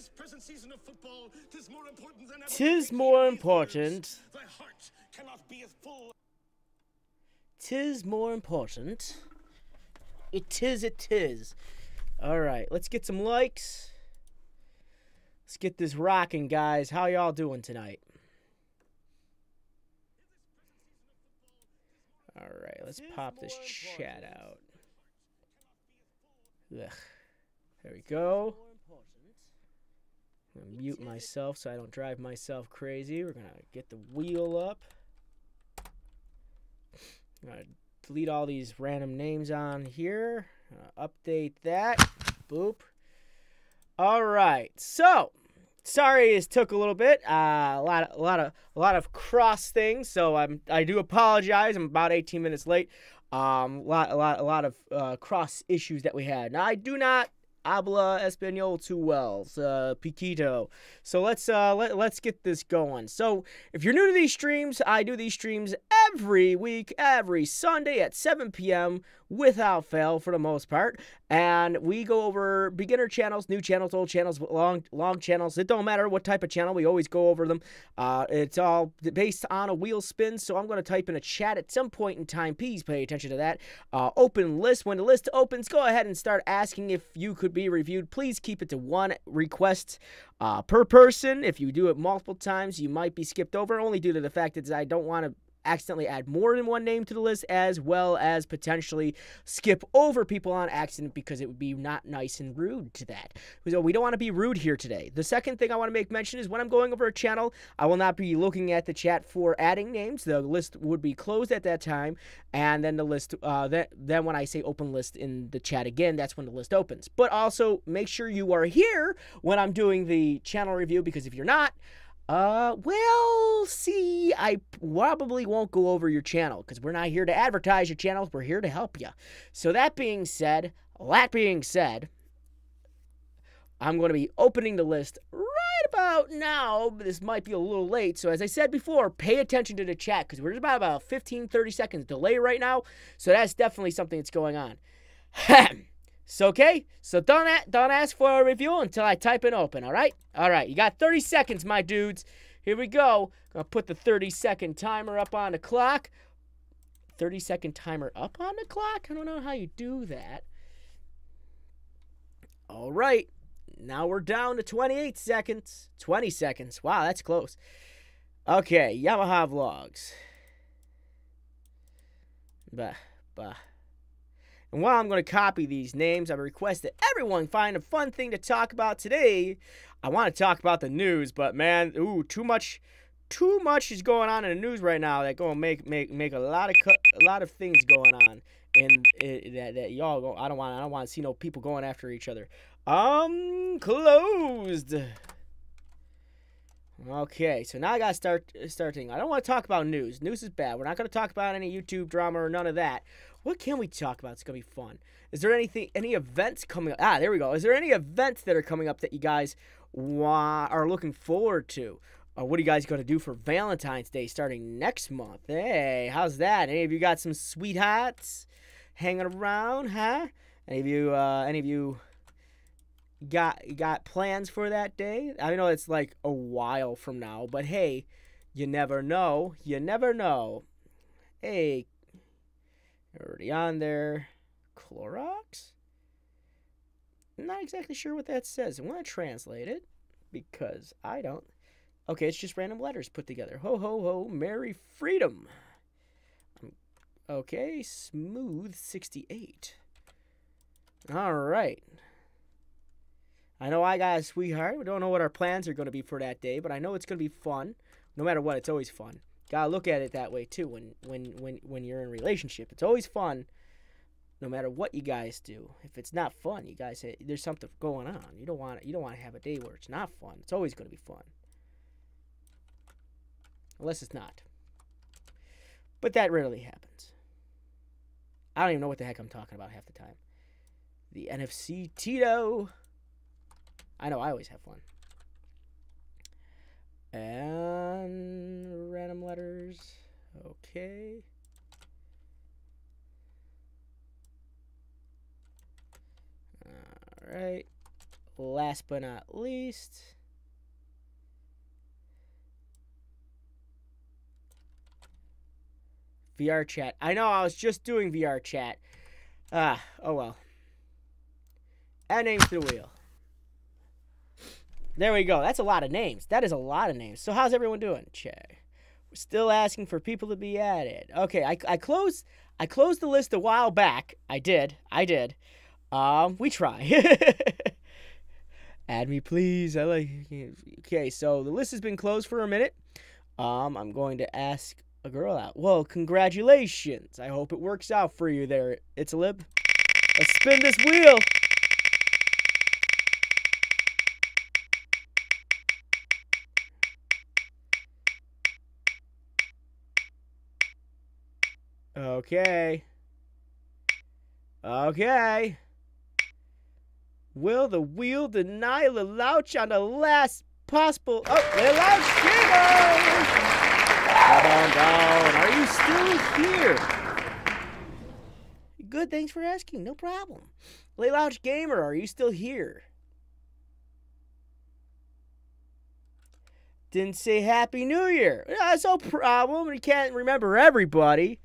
this present season of football, 'tis more important than ever. 'Tis more important. Thy heart cannot be as full. 'Tis more important. It is. All right, let's get some likes. Let's get this rocking, guys. How y'all doing tonight? All right, let's pop this chat out. Ugh. There we go. I'm gonna mute myself so I don't drive myself crazy. We're gonna get the wheel up. I'm gonna delete all these random names on here. Update that. Boop. All right. So, sorry it took a little bit. A lot of cross things. So I do apologize. I'm about 18 minutes late. A lot of cross issues that we had. Now I do not habla español too well, piquito. So let's get this going. So if you're new to these streams, I do these streams every week, every Sunday at 7 p.m. without fail for the most part. And we go over beginner channels, new channels, old channels, long channels. It don't matter what type of channel, we always go over them. It's all based on a wheel spin, so I'm going to type in a chat at some point in time. Please pay attention to that. Open list. When the list opens, go ahead and start asking if you could be reviewed. Please keep it to one request per person. If you do it multiple times, you might be skipped over, only due to the fact that I don't want to accidentally add more than one name to the list, as well as potentially skip over people on accident, because it would be not nice and rude to that. So we don't want to be rude here today. The second thing I want to make mention is when I'm going over a channel, I will not be looking at the chat for adding names. The list would be closed at that time, and then the list, then when I say open list in the chat again, that's when the list opens. But also make sure you are here when I'm doing the channel review, because if you're not, well, see, I probably won't go over your channel, because we're not here to advertise your channels. We're here to help you. So that being said, I'm going to be opening the list right about now. This might be a little late. So as I said before, pay attention to the chat, because we're about 15, 30 seconds delay right now. So that's definitely something that's going on. So, okay, so don't ask for a review until I type it open, all right? All right, you got 30 seconds, my dudes. Here we go. Gonna put the 30-second timer up on the clock. 30-second timer up on the clock? I don't know how you do that. All right, now we're down to 28 seconds. 20 seconds. Wow, that's close. Okay, Yamaha Vlogs. Bah. And while I'm going to copy these names, I request that everyone find a fun thing to talk about today. I want to talk about the news, but man, too much is going on in the news right now that going to make a lot of things going on, and that y'all go. I don't want to see no people going after each other. Closed. Okay, so now I gotta start thinking. I don't want to talk about news. News is bad. We're not gonna talk about any YouTube drama or none of that. What can we talk about? It's gonna be fun. Is there any events coming up? There we go. Is there any events that are coming up that you guys are looking forward to? What are you guys gonna do for Valentine's Day starting next month? Hey, how's that? Any of you got some sweethearts hanging around, huh? Any of you got plans for that day? I know it's like a while from now, but hey, you never know. You never know. Hey, already on there. Clorox? I'm not exactly sure what that says. I'm going to translate it because I don't. Okay, it's just random letters put together. Ho, ho, ho, Merry Freedom. Okay, Smooth 68. All right. I know I got a sweetheart. We don't know what our plans are going to be for that day, but I know it's going to be fun. No matter what, it's always fun. Gotta look at it that way too. When you're in a relationship, it's always fun. No matter what you guys do, if it's not fun, you guys say there's something going on. You don't want to have a day where it's not fun. It's always going to be fun, unless it's not. But that rarely happens. I don't even know what the heck I'm talking about half the time. The NFC Tito. I know I always have fun. And random letters. Okay. Alright. last but not least, VR chat. I know, I was just doing VR chat. Oh well. Add names to the wheel. There we go. That's a lot of names. That is a lot of names. So how's everyone doing? Check. We're still asking for people to be added. Okay, I closed the list a while back. I did. We try. Add me, please. I like. Okay, so the list has been closed for a minute. I'm going to ask a girl out. Well, congratulations. I hope it works out for you there. It's a lib. Let's spin this wheel. Okay. Will the wheel deny Lelouch on the last possible... Oh, Lelouch Gamer! Come on down. Are you still here? Good, thanks for asking. No problem. Lelouch Gamer, are you still here? Didn't say Happy New Year. That's no problem. You can't remember everybody.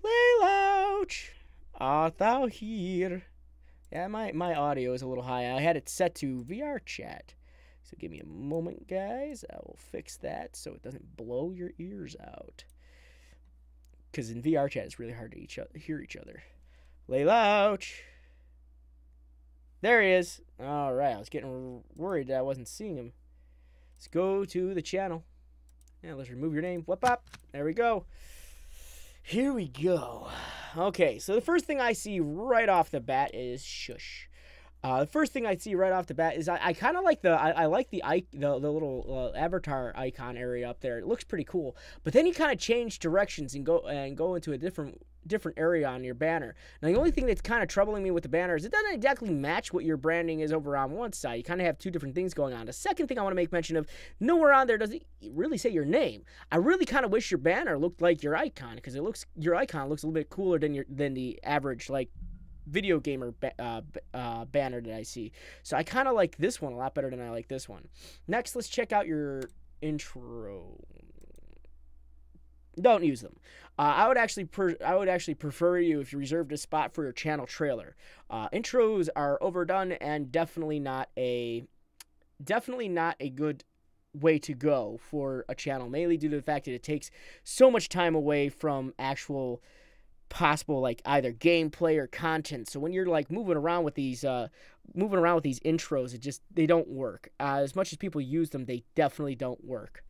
Lelouch, art thou here? Yeah, my audio is a little high. I had it set to VR chat. So give me a moment, guys. I will fix that so it doesn't blow your ears out. Because in VR chat, it's really hard to hear each other. Lelouch. There he is. All right, I was getting worried that I wasn't seeing him. Let's go to the channel. Yeah, let's remove your name. Whoop up. There we go. Here we go. Okay, so the first thing I see right off the bat is shush. The first thing I see right off the bat is I kind of like I like the little avatar icon area up there. It looks pretty cool. But then you kind of change directions and go into a different area on your banner. Now the only thing that's kind of troubling me with the banner is it doesn't exactly match what your branding is over on one side. You kind of have two different things going on. The second thing I want to make mention of, nowhere on there does it really say your name. I really kind of wish your banner looked like your icon, because your icon looks a little bit cooler than the average like video gamer banner that I see. So I kind of like this one a lot better than I like this one. Next, let's check out your intro. Don't use them. I would actually prefer you if you reserved a spot for your channel trailer. Intros are overdone and definitely not a good way to go for a channel, mainly due to the fact that it takes so much time away from actual possible like either gameplay or content. So when you're like moving around with these intros, they don't work. As much as people use them, they definitely don't work.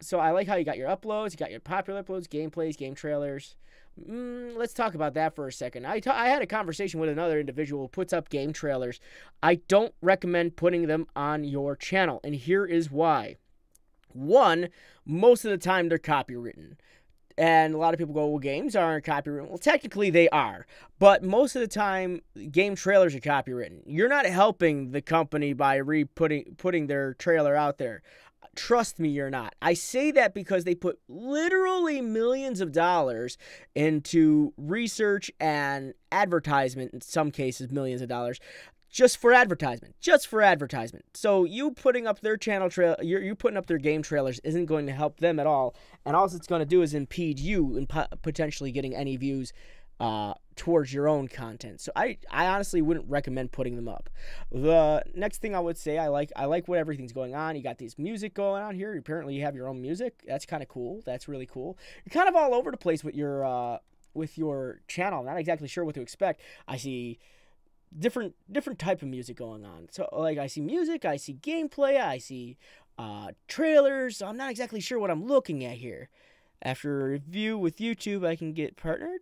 So I like how you got your uploads, you got your popular uploads, gameplays, game trailers. Let's talk about that for a second. I had a conversation with another individual who puts up game trailers. I don't recommend putting them on your channel, and here is why. One, most of the time they're copywritten. And a lot of people go, well, games aren't copywritten. Well, technically they are. But most of the time, game trailers are copywritten. You're not helping the company by putting their trailer out there. Trust me, you're not. I say that because they put literally millions of dollars into research and advertisement, in some cases millions of dollars, just for advertisement. So you putting up their channel you putting up their game trailers isn't going to help them at all. And all it's going to do is impede you in potentially getting any views towards your own content. So I honestly wouldn't recommend putting them up. The next thing I would say, I like what everything's going on. You got this music going on here. Apparently you have your own music. That's kind of cool. That's really cool. You're kind of all over the place with your channel. I'm not exactly sure what to expect. I see different type of music going on. So like I see music, I see gameplay, I see trailers. So I'm not exactly sure what I'm looking at here. After a review with YouTube, I can get partnered.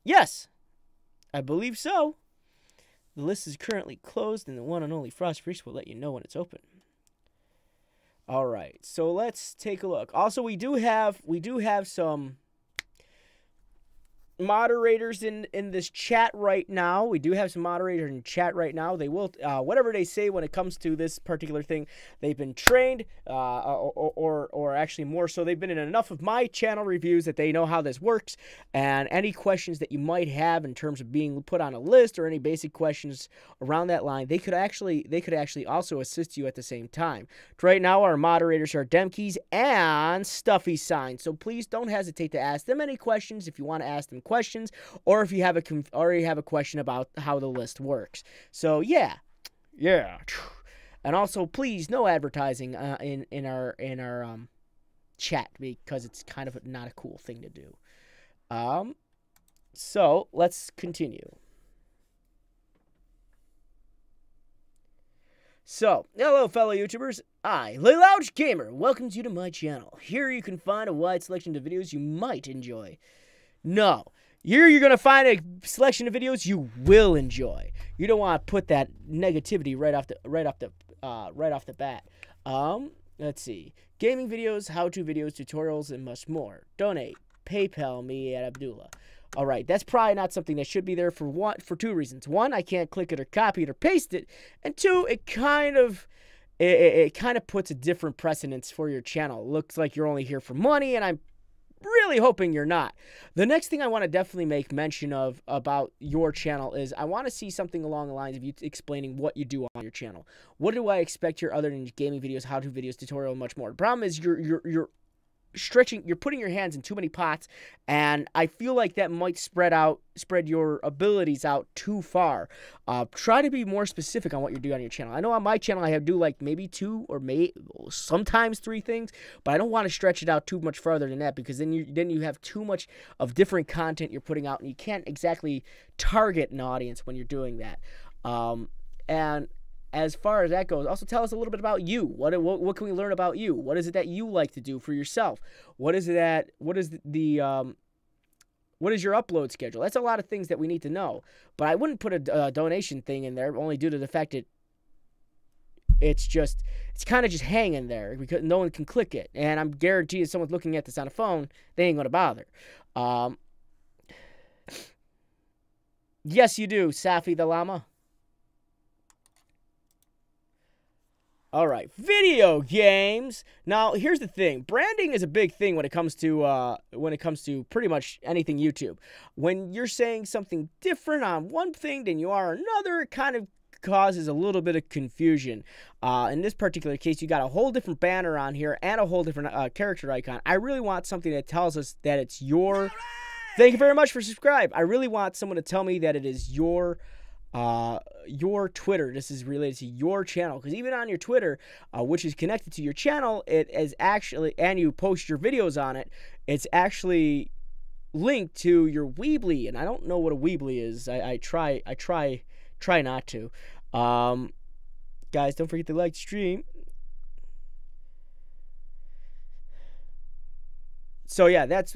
Yes, I believe so. The list is currently closed, and the one and only Frost Freaks will let you know when it's open. All right, so let's take a look. Also, we do have some moderators in this chat right now. We do have some moderators in chat right now. They will, whatever they say when it comes to this particular thing, they've been trained, or actually more so, they've been in enough of my channel reviews that they know how this works. And any questions that you might have in terms of being put on a list or any basic questions around that line, they could actually also assist you at the same time. Right now, our moderators are Demkeys and Stuffy Sign. So please don't hesitate to ask them any questions if you want to ask them questions, or if you have a question about how the list works. So yeah. And also, please, no advertising in our chat, because it's kind of not a cool thing to do. So let's continue. So, hello fellow YouTubers, I, Louch Gamer, welcomes you to my channel. Here you can find a wide selection of videos you might enjoy. No, here you're going to find a selection of videos you will enjoy. You don't want to put that negativity right off the bat. Let's see. Gaming videos, how-to videos, tutorials, and much more. Donate. PayPal me at Abdullah. All right, that's probably not something that should be there for two reasons. One, I can't click it or copy it or paste it, and two, it kind of puts a different precedence for your channel. It looks like you're only here for money, and I'm really hoping you're not. The next thing I want to definitely make mention of about your channel is I want to see something along the lines of you explaining what you do on your channel. What do I expect here other than gaming videos, how-to videos, tutorial, and much more? The problem is you're putting your hands in too many pots, and I feel like that might spread your abilities out too far. Try to be more specific on what you do on your channel. I know on my channel I do like maybe 2 or sometimes 3 things, but I don't want to stretch it out too much further than that, because then you have too much of different content you're putting out, and you can't exactly target an audience when you're doing that. And as far as that goes, also tell us a little bit about you. What can we learn about you? What is it that you like to do for yourself? What is your upload schedule? That's a lot of things that we need to know. But I wouldn't put a donation thing in there, only due to the fact that it's kind of just hanging there because no one can click it. And I'm guaranteed if someone's looking at this on a phone, they ain't gonna bother. Yes, you do, Safi the Llama. All right, video games. Now, here's the thing. Branding is a big thing when it comes to pretty much anything YouTube. When you're saying something different on one thing than you are another, it kind of causes a little bit of confusion. In this particular case, you got a whole different banner on here and a whole different character icon. I really want something that tells us that it's your... Thank you very much for subscribe. I really want someone to tell me that it is your Twitter. This is related to your channel, because even on your Twitter, which is connected to your channel, it is actually, and you post your videos on it, it's actually linked to your Weebly, and I don't know what a Weebly is. I try not to. Guys, don't forget to like the stream. So yeah, that's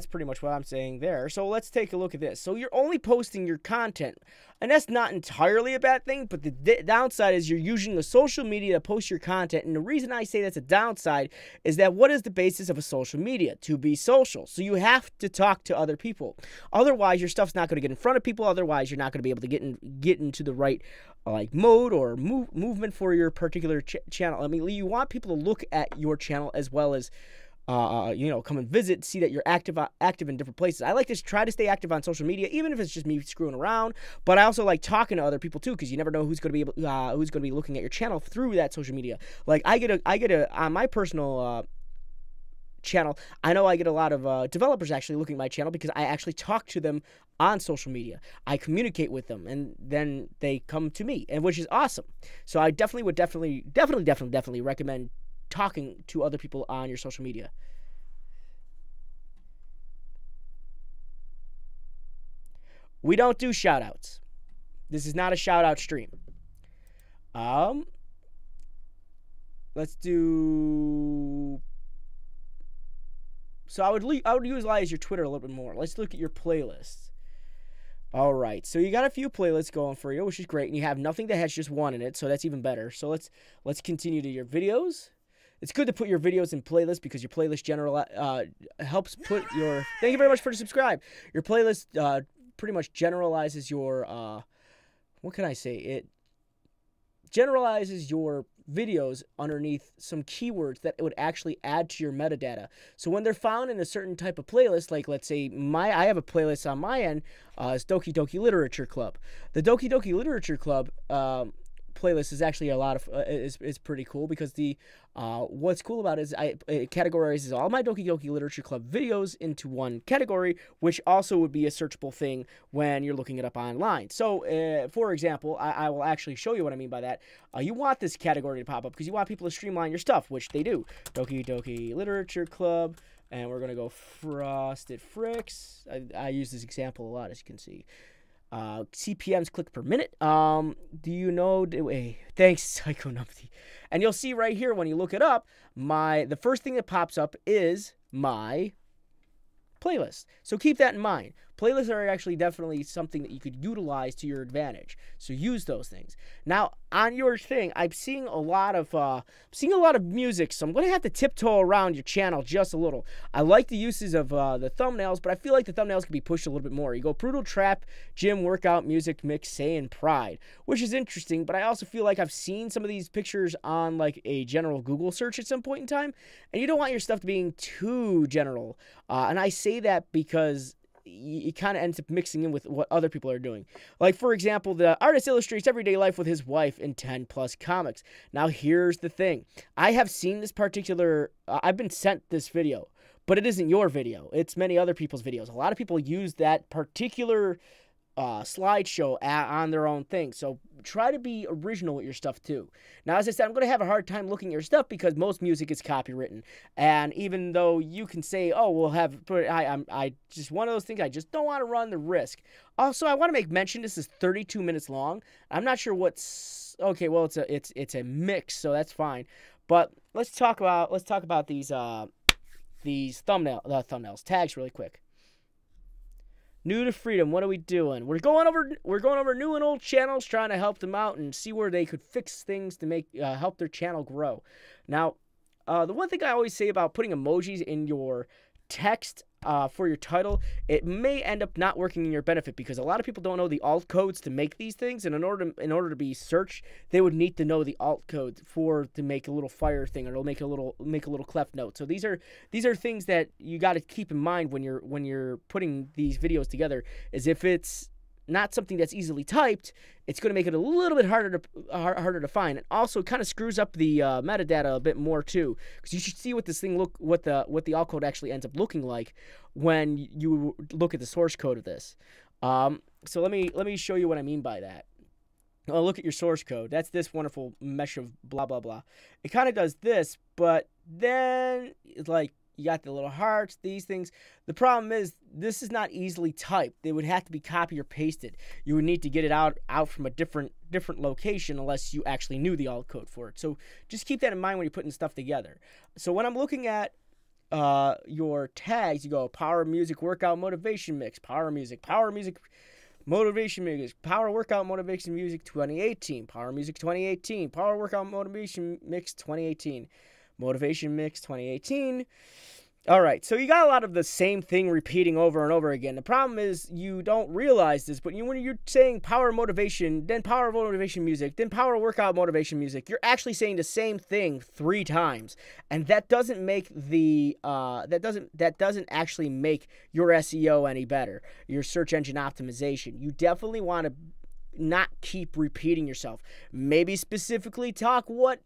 pretty much what I'm saying there. So let's take a look at this. So you're only posting your content, and that's not entirely a bad thing, but the downside is you're using the social media to post your content. And the reason I say that's a downside is that what is the basis of a social media? To be social. So you have to talk to other people. Otherwise, your stuff's not going to get in front of people. Otherwise, you're not going to be able to get into the right mode or movement for your particular channel. I mean, you want people to look at your channel as well as come and visit, see that you're active in different places. I like to try to stay active on social media, even if it's just me screwing around. But I also like talking to other people too, because you never know who's going to be looking at your channel through that social media. Like I get on my personal channel, I know I get a lot of developers actually looking at my channel because I actually talk to them on social media. I communicate with them, and then they come to me, and which is awesome. So I definitely recommend talking to other people on your social media. We don't do shout-outs. This is not a shout-out stream. Let's do... So I would utilize your Twitter a little bit more. Let's look at your playlists. All right, so you got a few playlists going for you, which is great, and you have nothing that has just one in it, so that's even better. So let's continue to your videos. It's good to put your videos in playlists because your playlist helps put your. Thank you very much for the subscribe. Your playlist pretty much generalizes your. What can I say? It generalizes your videos underneath some keywords that would actually add to your metadata. So when they're found in a certain type of playlist, like let's say I have a playlist on my end, it's Doki Doki Literature Club. The Doki Doki Literature Club playlist is actually a lot of is pretty cool because the what's cool about it is it categorizes all my Doki Doki Literature Club videos into one category, which also would be a searchable thing when you're looking it up online. So for example, I will actually show you what I mean by that. You want this category to pop up because you want people to streamline your stuff, which they do. Doki Doki Literature Club, and we're gonna go Frosted Fricks. I use this example a lot, as you can see. CPMs click per minute. Do you know? Thanks, Psycho Numpty. And you'll see right here when you look it up, the first thing that pops up is my playlist. So keep that in mind. Playlists are actually definitely something that you could utilize to your advantage. So use those things. Now, on your thing, I'm seeing a lot of music, so I'm going to have to tiptoe around your channel just a little. I like the uses of the thumbnails, but I feel like the thumbnails could be pushed a little bit more. You go brutal trap, gym, workout, music, mix, say, and pride, which is interesting, but I also feel like I've seen some of these pictures on like a general Google search at some point in time, and you don't want your stuff to being too general. And I say that because it kind of ends up mixing in with what other people are doing. Like, for example, the artist illustrates everyday life with his wife in 10+ comics. Now, here's the thing. I have seen this particular... I've been sent this video, but it isn't your video. It's many other people's videos. A lot of people use that particular slideshow on their own thing. So try to be original with your stuff too. Now, as I said, I'm going to have a hard time looking at your stuff because most music is copywritten. And even though you can say, oh, we'll have, I just one of those things, I just don't want to run the risk. Also, I want to make mention, this is 32 minutes long. I'm not sure what's, okay, well, it's a mix, so that's fine. But let's talk about these thumbnails, tags really quick. New to freedom, what are we doing? We're going over new and old channels, trying to help them out and see where they could fix things to make help their channel grow. Now, the one thing I always say about putting emojis in your text for your title, it may end up not working in your benefit because a lot of people don't know the alt codes to make these things, and in order to be searched, they would need to know the alt code to make a little fire thing, or it'll make a little cleft note. So these are things that you got to keep in mind when you're putting these videos together. Is if it's not something that's easily typed, it's going to make it a little bit harder to find. It also kind of screws up the metadata a bit more too, because you should see what the alt code actually ends up looking like when you look at the source code of this. So let me show you what I mean by that. Oh, look at your source code. That's this wonderful mesh of blah blah blah. It kind of does this, but then it's like, you got the little hearts, these things. The problem is this is not easily typed. They would have to be copy or pasted. You would need to get it out from a different location unless you actually knew the alt code for it. So just keep that in mind when you're putting stuff together. So when I'm looking at your tags, you go power music, workout, motivation mix, power music, motivation music, power workout, motivation music 2018, power music 2018, power workout, motivation mix 2018. Motivation mix 2018. All right, so you got a lot of the same thing repeating over and over again. The problem is you don't realize this, but when you're saying power motivation, then power motivation music, then power workout motivation music, you're actually saying the same thing 3 times, and that doesn't make that doesn't actually make your SEO any better. Your search engine optimization. You definitely want to not keep repeating yourself. Maybe specifically talk what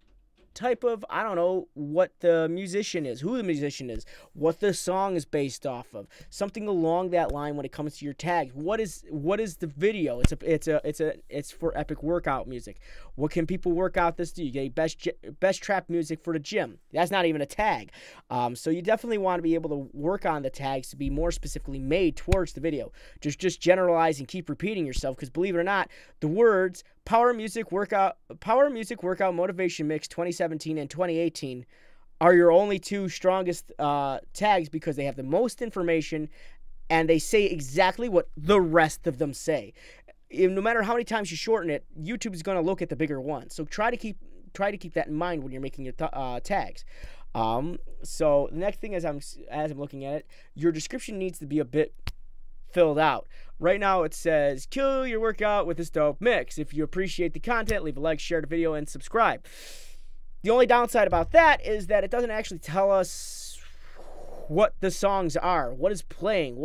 type of, I don't know, what the musician is, who the musician is, what the song is based off of, something along that line when it comes to your tags. What is the video? It's for epic workout music. What can people work out this to? You get best trap music for the gym. That's not even a tag. So you definitely want to be able to work on the tags to be more specifically made towards the video. Just generalize and keep repeating yourself, because believe it or not, the words power music workout motivation mix 2017 and 2018 are your only 2 strongest tags, because they have the most information and they say exactly what the rest of them say. No matter how many times you shorten it, YouTube is going to look at the bigger one. So try to try to keep that in mind when you're making your tags. So the next thing as I'm looking at it, your description needs to be a bit filled out. Right now it says, kill your workout with this dope mix. If you appreciate the content, leave a like, share the video, and subscribe. The only downside about that is that it doesn't actually tell us what the songs are. What is playing?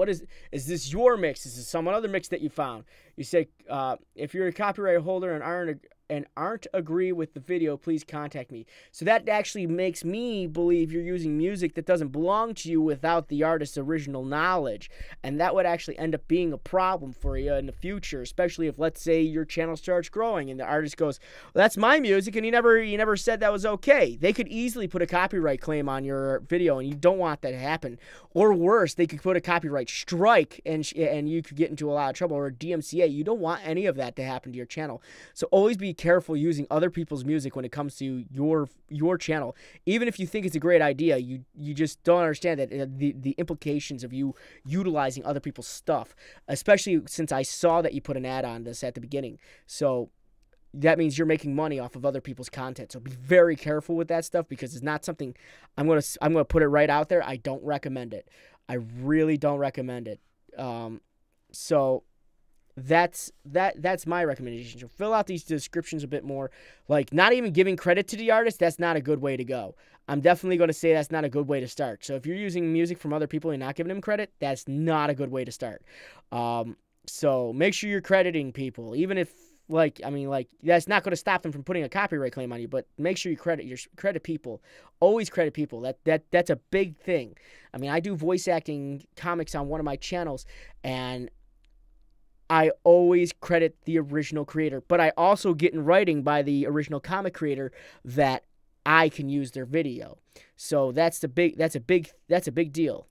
Is this your mix? Is this some other mix that you found? You say, if you're a copyright holder and aren't agree with the video, please contact me. So that actually makes me believe you're using music that doesn't belong to you without the artist's original knowledge. And that would actually end up being a problem for you in the future, especially if, let's say, your channel starts growing and the artist goes, well, that's my music, and you never said that was okay. They could easily put a copyright claim on your video, and you don't want that to happen. Or worse, they could put a copyright strike, and you could get into a lot of trouble, or a DMCA. You don't want any of that to happen to your channel. So always be careful using other people's music when it comes to your channel. Even if you think it's a great idea, you just don't understand that the implications of you utilizing other people's stuff, especially since I saw that you put an ad on this at the beginning. So that means you're making money off of other people's content. So be very careful with that stuff, because it's not something I'm gonna put it right out there. I don't recommend it. I really don't recommend it. So that's my recommendation. So fill out these descriptions a bit more. Like, not even giving credit to the artist, that's not a good way to go. I'm definitely going to say that's not a good way to start. So if you're using music from other people and not giving them credit, that's not a good way to start. So make sure you're crediting people, even if, that's not going to stop them from putting a copyright claim on you, but make sure you credit people. Always credit people. That's a big thing. I mean, I do voice acting comics on one of my channels, and I always credit the original creator, but I also get in writing by the original comic creator that I can use their video. So that's a big deal.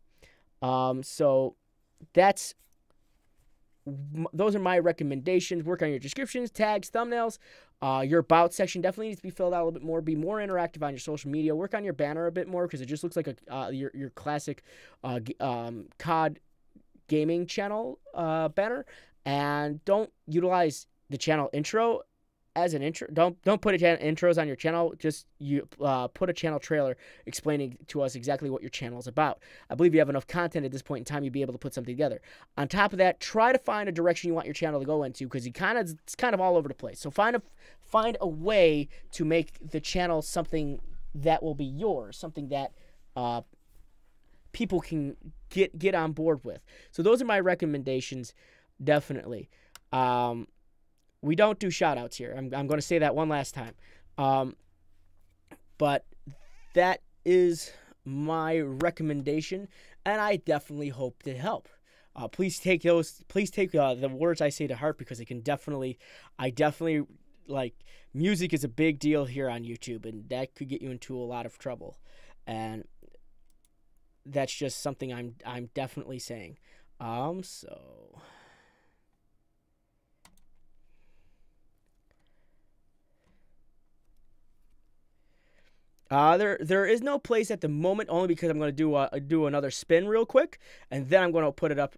So those are my recommendations. Work on your descriptions, tags, thumbnails. Your about section definitely needs to be filled out a little bit more. Be more interactive on your social media. Work on your banner a bit more, because it just looks like your classic COD gaming channel banner. And don't utilize the channel intro as an intro. Don't put intros on your channel. Just put a channel trailer explaining to us exactly what your channel is about. I believe you have enough content at this point in time, you'll be able to put something together. On top of that, try to find a direction you want your channel to go into, because it's kind of all over the place. So find a way to make the channel something that will be yours, something that people can get on board with. So those are my recommendations. Definitely. We don't do shout-outs here. I'm going to say that one last time. But that is my recommendation, and I definitely hope to help. Please take the words I say to heart, because I definitely music is a big deal here on YouTube, and that could get you into a lot of trouble. And that's just something I'm definitely saying. So there is no place at the moment, only because I'm going to do another spin real quick, and then I'm going to put it up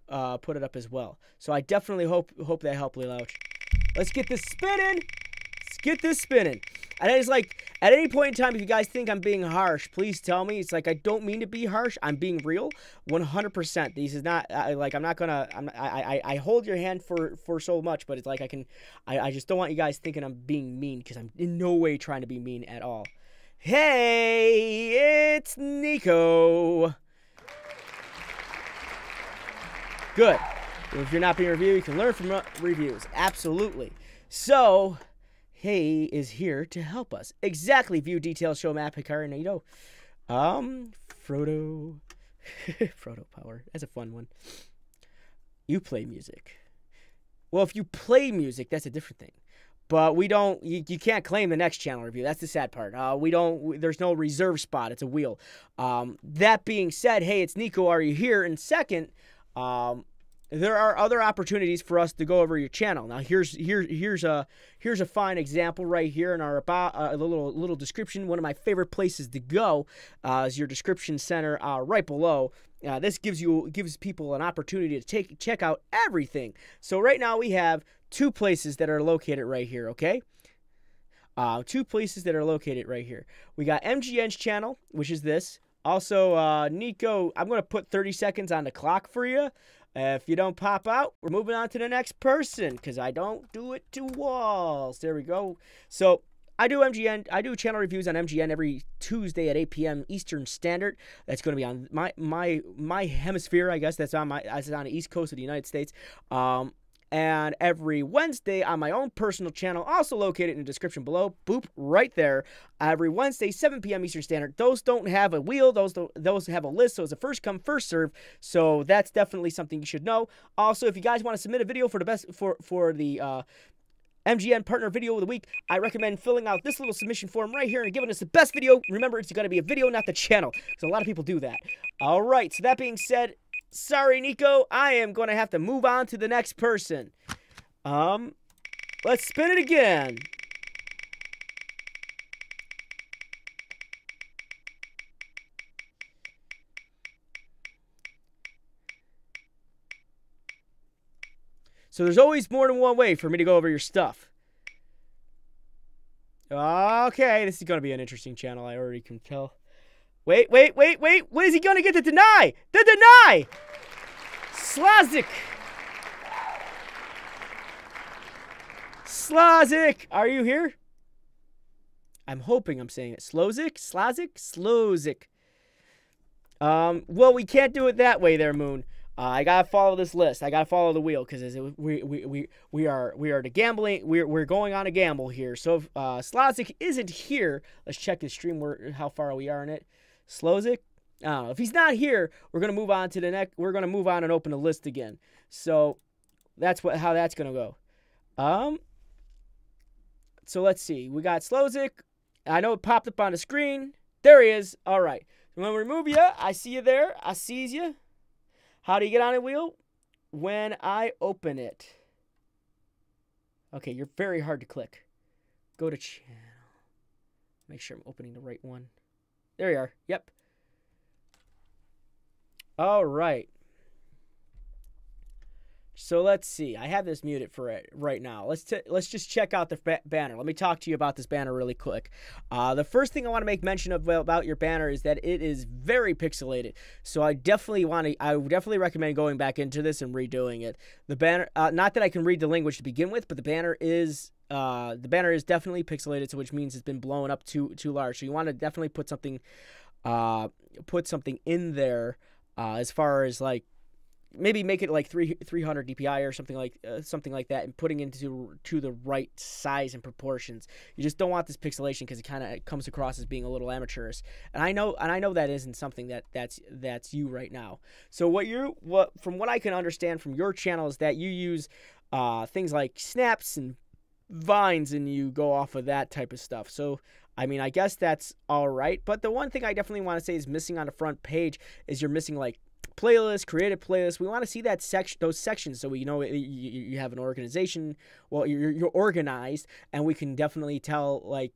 as well. So I definitely hope that helped, Lelouch. Let's get this spinning. Let's get this spinning. And it's at any point in time, if you guys think I'm being harsh, please tell me. It's I don't mean to be harsh. I'm being real, 100%. This is not I'm not gonna. I hold your hand for so much, but it's I just don't want you guys thinking I'm being mean, because I'm in no way trying to be mean at all. Hey, it's Nico. Good. If you're not being reviewed, you can learn from reviews. Absolutely. So, Hey is here to help us. Exactly. View details, show map, Hikari, Naito. Frodo. Frodo Power. That's a fun one. You play music. Well, if you play music, that's a different thing. But we don't, you can't claim the next channel review. That's the sad part. There's no reserve spot. It's a wheel. That being said, hey, it's Nico. Are you here? And second, there are other opportunities for us to go over your channel. Now, here's a fine example right here in our a little description. One of my favorite places to go is your description center right below. This gives people an opportunity to check out everything. So right now we have two places that are located right here, okay? Two places that are located right here. We got MGN's channel, which is this. Also, Nico, I'm going to put 30 seconds on the clock for you. If you don't pop out, we're moving on to the next person because I don't do it to walls. There we go. So I do channel reviews on MGN every Tuesday at 8 p.m. Eastern Standard. That's going to be on my hemisphere, I guess. That's on the East Coast of the United States. And every Wednesday on my own personal channel, also located in the description below, boop, right there. Every Wednesday, 7 p.m. Eastern Standard. Those don't have a wheel. Those have a list, so it's a first come, first serve. So that's definitely something you should know. Also, if you guys want to submit a video for the MGN Partner Video of the Week, I recommend filling out this little submission form right here and giving us the best video. Remember, it's going to be a video, not the channel, because a lot of people do that. All right, so that being said, sorry, Nico, I am going to have to move on to the next person. Let's spin it again. So there's always more than one way for me to go over your stuff. Okay, this is going to be an interesting channel. I already can tell. Wait. What is he going to get to deny? The deny! Slazik! Slazik! Are you here? I'm hoping I'm saying it. Slozik? Slozik? Well, we can't do it that way there, Moon. I gotta follow this list. I gotta follow the wheel because we are the gambling. We're going on a gamble here. So if Slazik isn't here, let's check his stream. How far we are in it. Slozik. I don't know. If he's not here, we're gonna move on to the next. We're gonna move on and open the list again. So that's how that's gonna go. So let's see. We got Slozik. I know it popped up on the screen. There he is. All right. When we remove you, I see you there. I sees you. How do you get on a wheel? When I open it. Okay, you're very hard to click. Go to channel. Make sure I'm opening the right one. There you are. Yep. All right. So let's see. I have this muted for it right now. Let's just check out the banner. Let me talk to you about this banner really quick. The first thing I want to make mention of about your banner is that it is very pixelated. So I definitely recommend going back into this and redoing it. The banner, not that I can read the language to begin with, but the banner is definitely pixelated, so which means it's been blown up too large. So you want to definitely put something in there as far as like. Maybe make it like 300 DPI or something like that, and putting into the right size and proportions. You just don't want this pixelation because it kind of comes across as being a little amateurish. And I know that isn't something that's you right now. So from what I can understand from your channel is that you use things like snaps and vines, and you go off of that type of stuff. So I mean, I guess that's all right. But the one thing I definitely want to say is missing on the front page is you're missing like playlist, creative playlist. We want to see that those sections, so we know you have an organization. Well, you're organized, and we can definitely tell, like,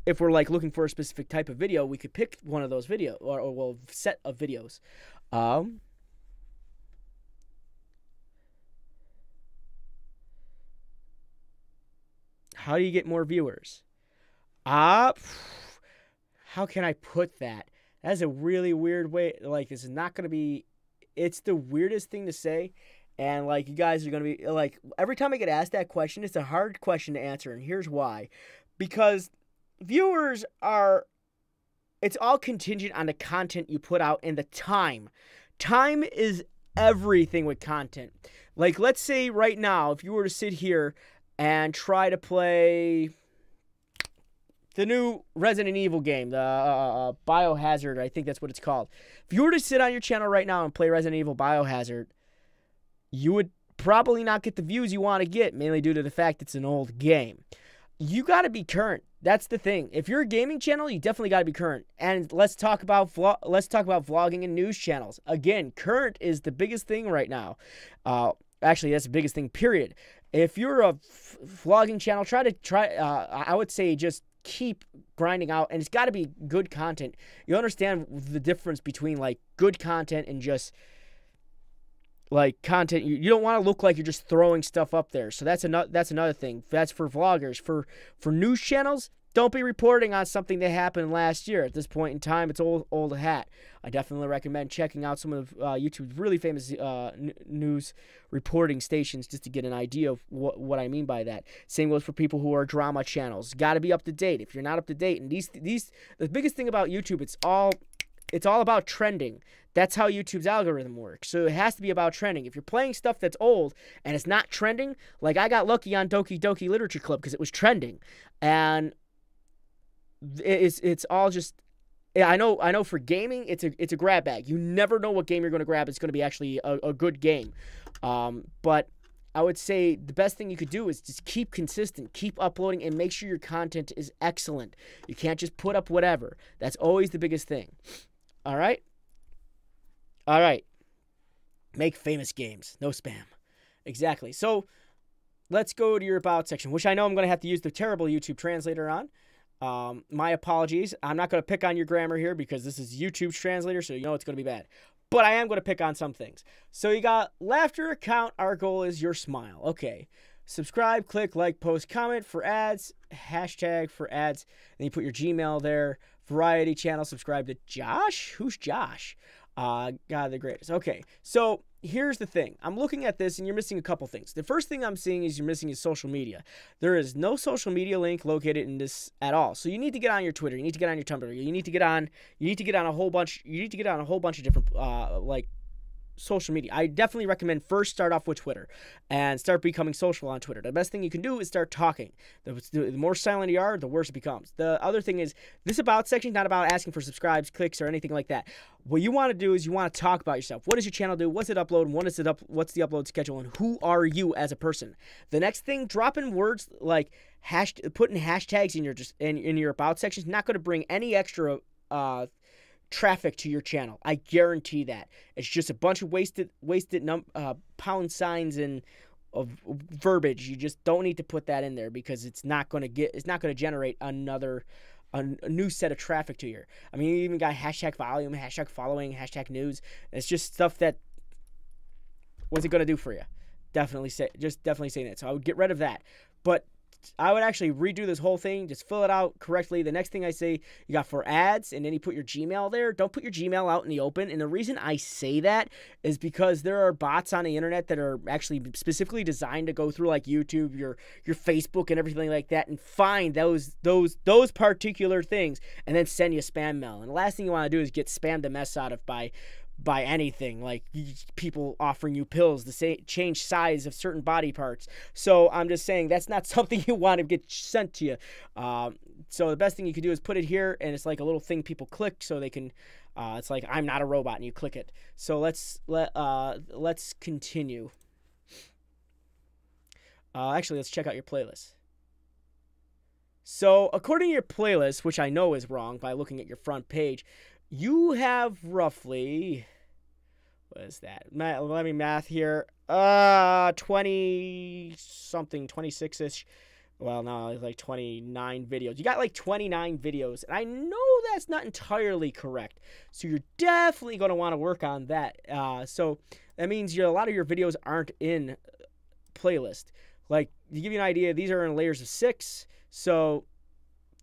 if we're like looking for a specific type of video, we could pick one of those video or set of videos. How do you get more viewers? How can I put that? That's a really weird way. Like, this is not going to be... It's the weirdest thing to say. And, like, you guys are going to be... Like, every time I get asked that question, it's a hard question to answer. And here's why. Because viewers are... It's all contingent on the content you put out and the time. Time is everything with content. Like, let's say right now, if you were to sit here and try to play... the new Resident Evil game, the Biohazard, I think that's what it's called. If you were to sit on your channel right now and play Resident Evil Biohazard, you would probably not get the views you want to get, mainly due to the fact it's an old game. You got to be current. That's the thing. If you're a gaming channel, you definitely got to be current. And let's talk about vlogging and news channels. Again, current is the biggest thing right now. Actually, that's the biggest thing, period. If you're a vlogging channel, I would say just keep grinding out, and it's got to be good content. You understand the difference between like good content and just like content. You don't want to look like you're just throwing stuff up there. So that's another thing. That's for vloggers. For news channels, don't be reporting on something that happened last year. At this point in time, it's old hat. I definitely recommend checking out some of YouTube's really famous news reporting stations just to get an idea of what I mean by that. Same goes for people who are drama channels. Got to be up to date. If you're not up to date, and the biggest thing about YouTube, it's all about trending. That's how YouTube's algorithm works. So it has to be about trending. If you're playing stuff that's old and it's not trending, like I got lucky on Doki Doki Literature Club because it was trending, and it's all just, yeah, I know for gaming it's a grab bag. You never know what game you're going to grab. It's going to be actually a good game. But I would say the best thing you could do is just keep consistent, keep uploading, and make sure your content is excellent. You can't just put up whatever. That's always the biggest thing. All right? All right. Make famous games. No spam. Exactly. So let's go to your About section, which I know I'm going to have to use the terrible YouTube translator on. My apologies. I'm not going to pick on your grammar here because this is YouTube's translator, so you know it's going to be bad. But I am going to pick on some things. So you got laughter account. Our goal is your smile. Okay. Subscribe, click, like, post, comment for ads, hashtag for ads. Then you put your Gmail there. Variety channel. Subscribe to Josh. Who's Josh? God, the greatest. Okay. So here's the thing. I'm looking at this and you're missing a couple things. The first thing I'm seeing is you're missing is social media. There is no social media link located in this at all. So you need to get on your Twitter. You need to get on your Tumblr. You need to get on a whole bunch of different like social media. I definitely recommend first start off with Twitter and start becoming social on Twitter. The best thing you can do is start talking. The more silent you are, the worse it becomes. The other thing is this About section is not about asking for subscribes, clicks, or anything like that. What you want to do is you want to talk about yourself. What does your channel do? What's it upload? And what's the upload schedule? And who are you as a person? The next thing, drop in words like putting hashtags in your About section is not going to bring any extra traffic to your channel. I guarantee that. It's just a bunch of wasted pound signs and of verbiage. You just don't need to put that in there because it's not going to generate a new set of traffic to your. I mean, you even got hashtag volume, hashtag following, hashtag news. It's just stuff that, what's it going to do for you? Definitely saying that. So I would get rid of that. But I would actually redo this whole thing. Just fill it out correctly. The next thing I say, you got for ads, and then you put your Gmail there. Don't put your Gmail out in the open. And the reason I say that is because there are bots on the internet that are actually specifically designed to go through like YouTube, your Facebook, and everything like that, and find those particular things, and then send you a spam mail. And the last thing you want to do is get spammed the mess out of by anything, like people offering you pills to change size of certain body parts. So I'm just saying that's not something you want to get sent to you. So the best thing you can do is put it here, and it's like a little thing people click so they can. It's like I'm not a robot, and you click it. So let's continue. Actually, let's check out your playlist. So according to your playlist, which I know is wrong by looking at your front page, you have roughly, what is that? Let me math here. 20-something, 26-ish. Well, no, it's like 29 videos. You got like 29 videos. And I know that's not entirely correct. So you're definitely going to want to work on that. So that means a lot of your videos aren't in playlist. Like, to give you an idea, these are in layers of 6. So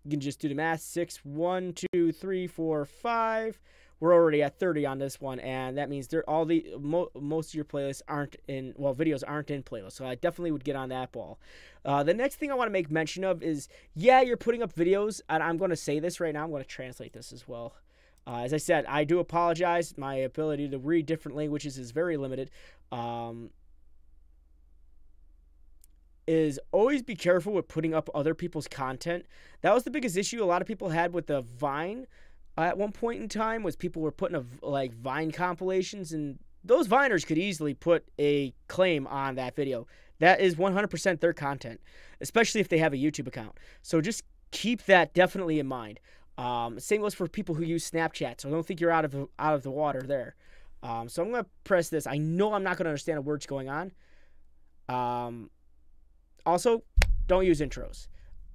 you can just do the math. 6, 1, 2, 3, 4, 5. We're already at 30 on this one, and that means most of your playlists videos aren't in playlists. So I definitely would get on that ball. The next thing I want to make mention of is, yeah, you're putting up videos, and I'm going to say this right now. I'm going to translate this as well. As I said, I do apologize. My ability to read different languages is very limited. Is always be careful with putting up other people's content. That was the biggest issue a lot of people had with the Vine at one point in time, was people were putting like Vine compilations, and those Viners could easily put a claim on that video. That is 100% their content, especially if they have a YouTube account. So just keep that definitely in mind. Same goes for people who use Snapchat, so I don't think you're out of the water there. So I'm going to press this. I know I'm not going to understand a word's going on. Also, don't use intros.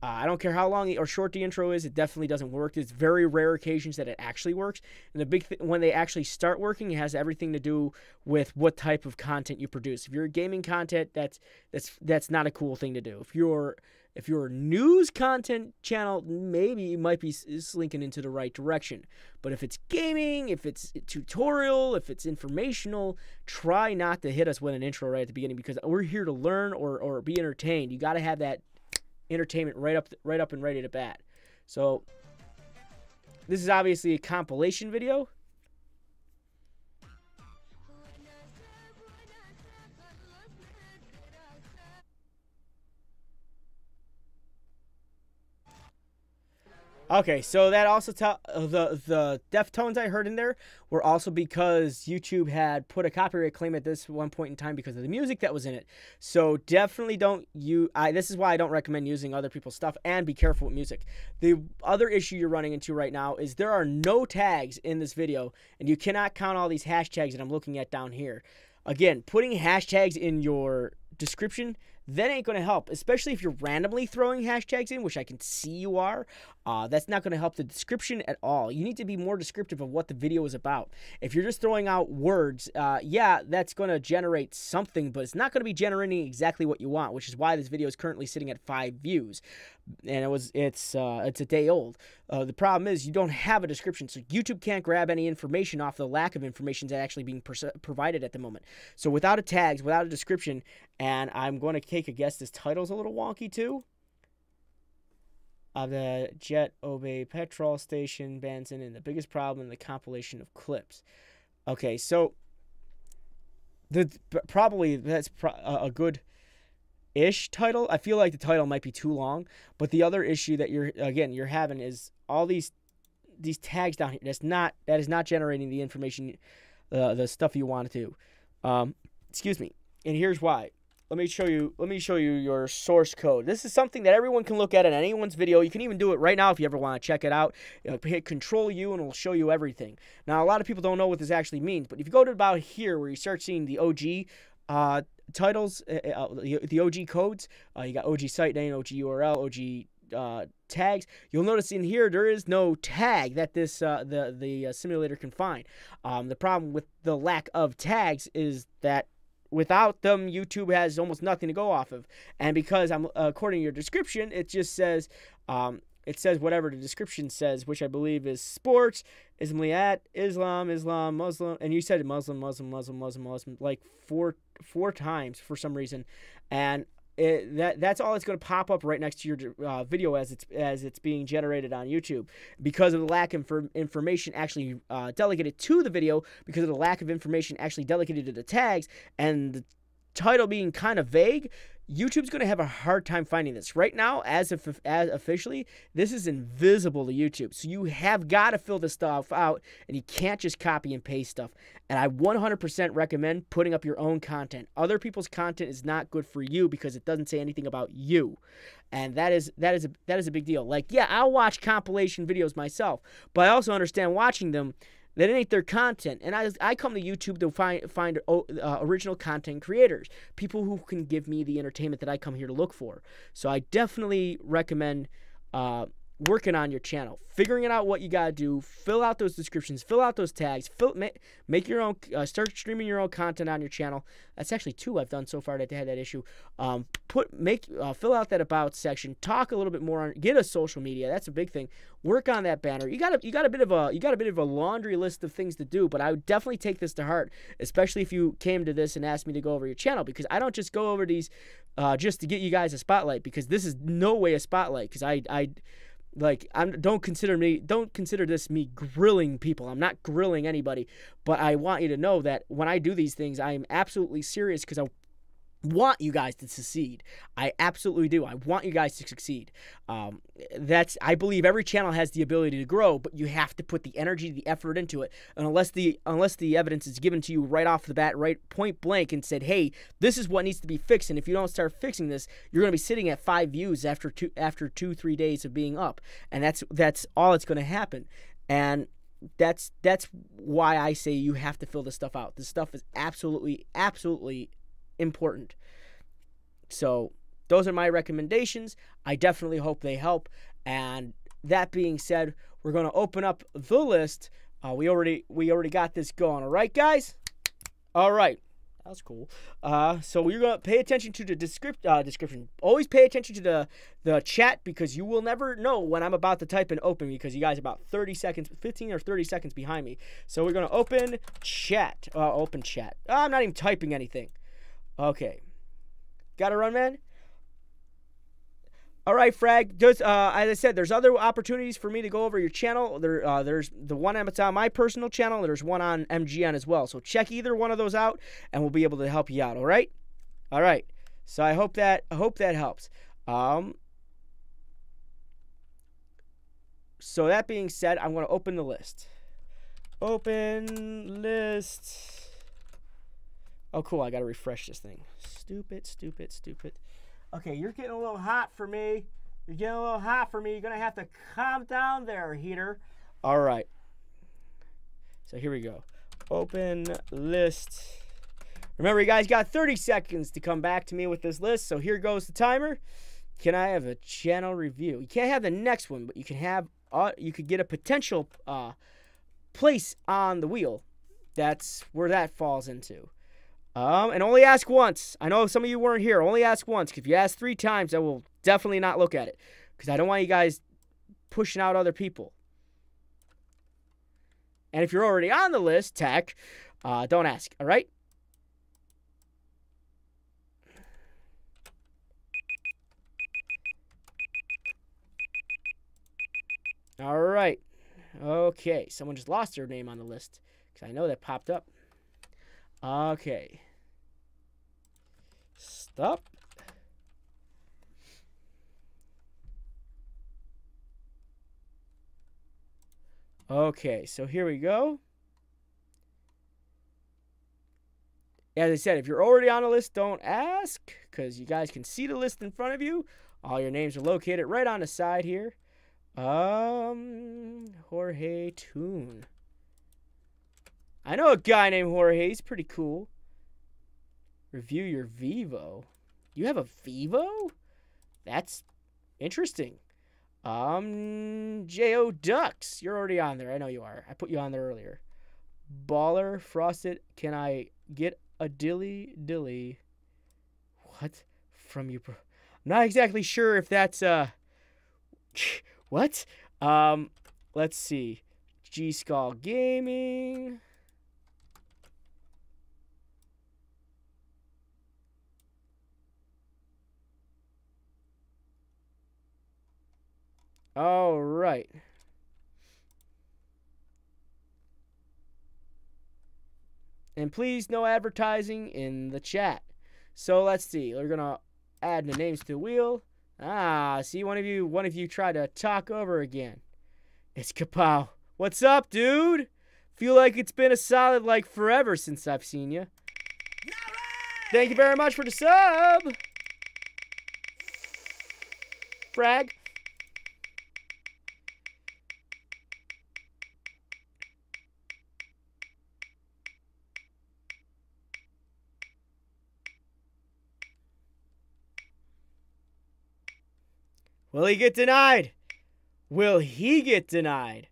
I don't care how long or short the intro is, it definitely doesn't work. There's very rare occasions that it actually works. And the big when they actually start working, it has everything to do with what type of content you produce. If you're gaming content, that's not a cool thing to do. If you're a news content channel, maybe you might be slinking into the right direction. But if it's gaming, if it's tutorial, if it's informational, try not to hit us with an intro right at the beginning, because we're here to learn or be entertained. You got to have that entertainment right up and ready to bat. So this is obviously a compilation video. Okay, so that also the Deftones I heard in there were also because YouTube had put a copyright claim at this one point in time because of the music that was in it. So definitely don't this is why I don't recommend using other people's stuff, and be careful with music. The other issue you're running into right now is there are no tags in this video, and you cannot count all these hashtags that I'm looking at down here. Again, putting hashtags in your description, that ain't going to help, especially if you're randomly throwing hashtags in, which I can see you are. That's not going to help the description at all. You need to be more descriptive of what the video is about. If you're just throwing out words, yeah, that's going to generate something, but it's not going to be generating exactly what you want, which is why this video is currently sitting at 5 views. And it's a day old. The problem is you don't have a description, so YouTube can't grab any information off the lack of information that's actually being provided at the moment. So without a tags, without a description, and I'm going to take a guess this title's a little wonky too. The Jet Obey Petrol Station Benson, and the biggest problem in the compilation of clips. Okay, so probably that's a good ish title. I feel like the title might be too long, but the other issue that you're having is all these tags down here. That is not generating the information, the stuff you want it to. Excuse me. And here's why. Let me show you your source code. This is something that everyone can look at in anyone's video. You can even do it right now if you ever want to check it out. Hit Control-U and it'll show you everything. Now, a lot of people don't know what this actually means, but if you go to about here where you start seeing the OG titles, the OG codes, you got OG site name, OG URL, OG tags. You'll notice in here there is no tag that this the simulator can find. The problem with the lack of tags is that without them, YouTube has almost nothing to go off of. And because according to your description, it just says whatever the description says, which I believe is sports, Islam, Muslim, and you said Muslim, like four times for some reason, and that's all that's going to pop up right next to your video as it's being generated on YouTube, because of the lack of information actually delegated to the video, because of the lack of information actually delegated to the tags, and the title being kind of vague. YouTube's going to have a hard time finding this. Right now, as officially, this is invisible to YouTube. So you have got to fill this stuff out, and you can't just copy and paste stuff. And I 100% recommend putting up your own content. Other people's content is not good for you because it doesn't say anything about you. And that is a big deal. Like, yeah, I'll watch compilation videos myself, but I also understand watching them that it ain't their content. And I come to YouTube to find original content creators, people who can give me the entertainment that I come here to look for. So I definitely recommend working on your channel, figuring out what you got to do, fill out those descriptions, fill out those tags, make your own, start streaming your own content on your channel. That's actually 2 I've done so far that had that issue. Fill out that about section, talk a little bit more on, get a social media. That's a big thing. Work on that banner. You got a bit of a laundry list of things to do, but I would definitely take this to heart, especially if you came to this and asked me to go over your channel, because I don't just go over these just to get you guys a spotlight, because this is no way a spotlight, because don't consider this me grilling people. I'm not grilling anybody, but I want you to know that when I do these things, I am absolutely serious, because I want you guys to succeed. I absolutely do. I want you guys to succeed. I believe every channel has the ability to grow, but you have to put the energy, the effort into it. And unless the evidence is given to you right off the bat, right point blank, and said, hey, this is what needs to be fixed, and if you don't start fixing this, you're going to be sitting at 5 views after 2-3 days of being up, and that's all that's going to happen. And that's why I say you have to fill this stuff out. This stuff is absolutely important. So those are my recommendations. I definitely hope they help. And that being said, we're going to open up the list. We already got this going. All right, guys? All right. That's cool. So we're going to pay attention to the description. Always pay attention to the chat, because you will never know when I'm about to type in open, because you guys are about 30 seconds, 15 or 30 seconds behind me. So we're going to open chat. Open chat. I'm not even typing anything. Okay. Got to run, man? All right, Frag. As I said, there's other opportunities for me to go over your channel. There's the one that's on my personal channel, and there's one on MGN as well. So check either one of those out, and we'll be able to help you out. All right. So I hope that helps. So that being said, I'm going to open the list. Open list. Oh, cool. I got to refresh this thing. Stupid. Okay, you're getting a little hot for me. You're going to have to calm down there, heater. All right. So here we go. Open list. Remember, you guys got 30 seconds to come back to me with this list. So here goes the timer. Can I have a channel review? You can't have the next one, but you can have. You could get a potential place on the wheel. That's where that falls into. And only ask once. I know some of you weren't here. Only ask once. If you ask 3 times, I will definitely not look at it, because I don't want you guys pushing out other people. And if you're already on the list, Tech, don't ask. All right? All right. Okay. Someone just lost their name on the list, because I know that popped up. Okay. Stop. Okay, so here we go. As I said, if you're already on the list, don't ask, because you guys can see the list in front of you. All your names are located right on the side here. Jorge Toon. I know a guy named Jorge. He's pretty cool. Review your Vivo. You have a Vivo? That's interesting. J.O. Ducks. You're already on there. I know you are. I put you on there earlier. Baller Frosted. Can I get a dilly? What? From you? I'm not exactly sure if that's, what? Let's see. G-Skull Gaming. All right. And please, no advertising in the chat. So let's see. We're gonna add the names to the wheel. See, one of you tried to talk over again. It's Kapow. What's up, dude? Feel like it's been a solid forever since I've seen you. Thank you very much for the sub, Frag. Will he get denied? Will he get denied?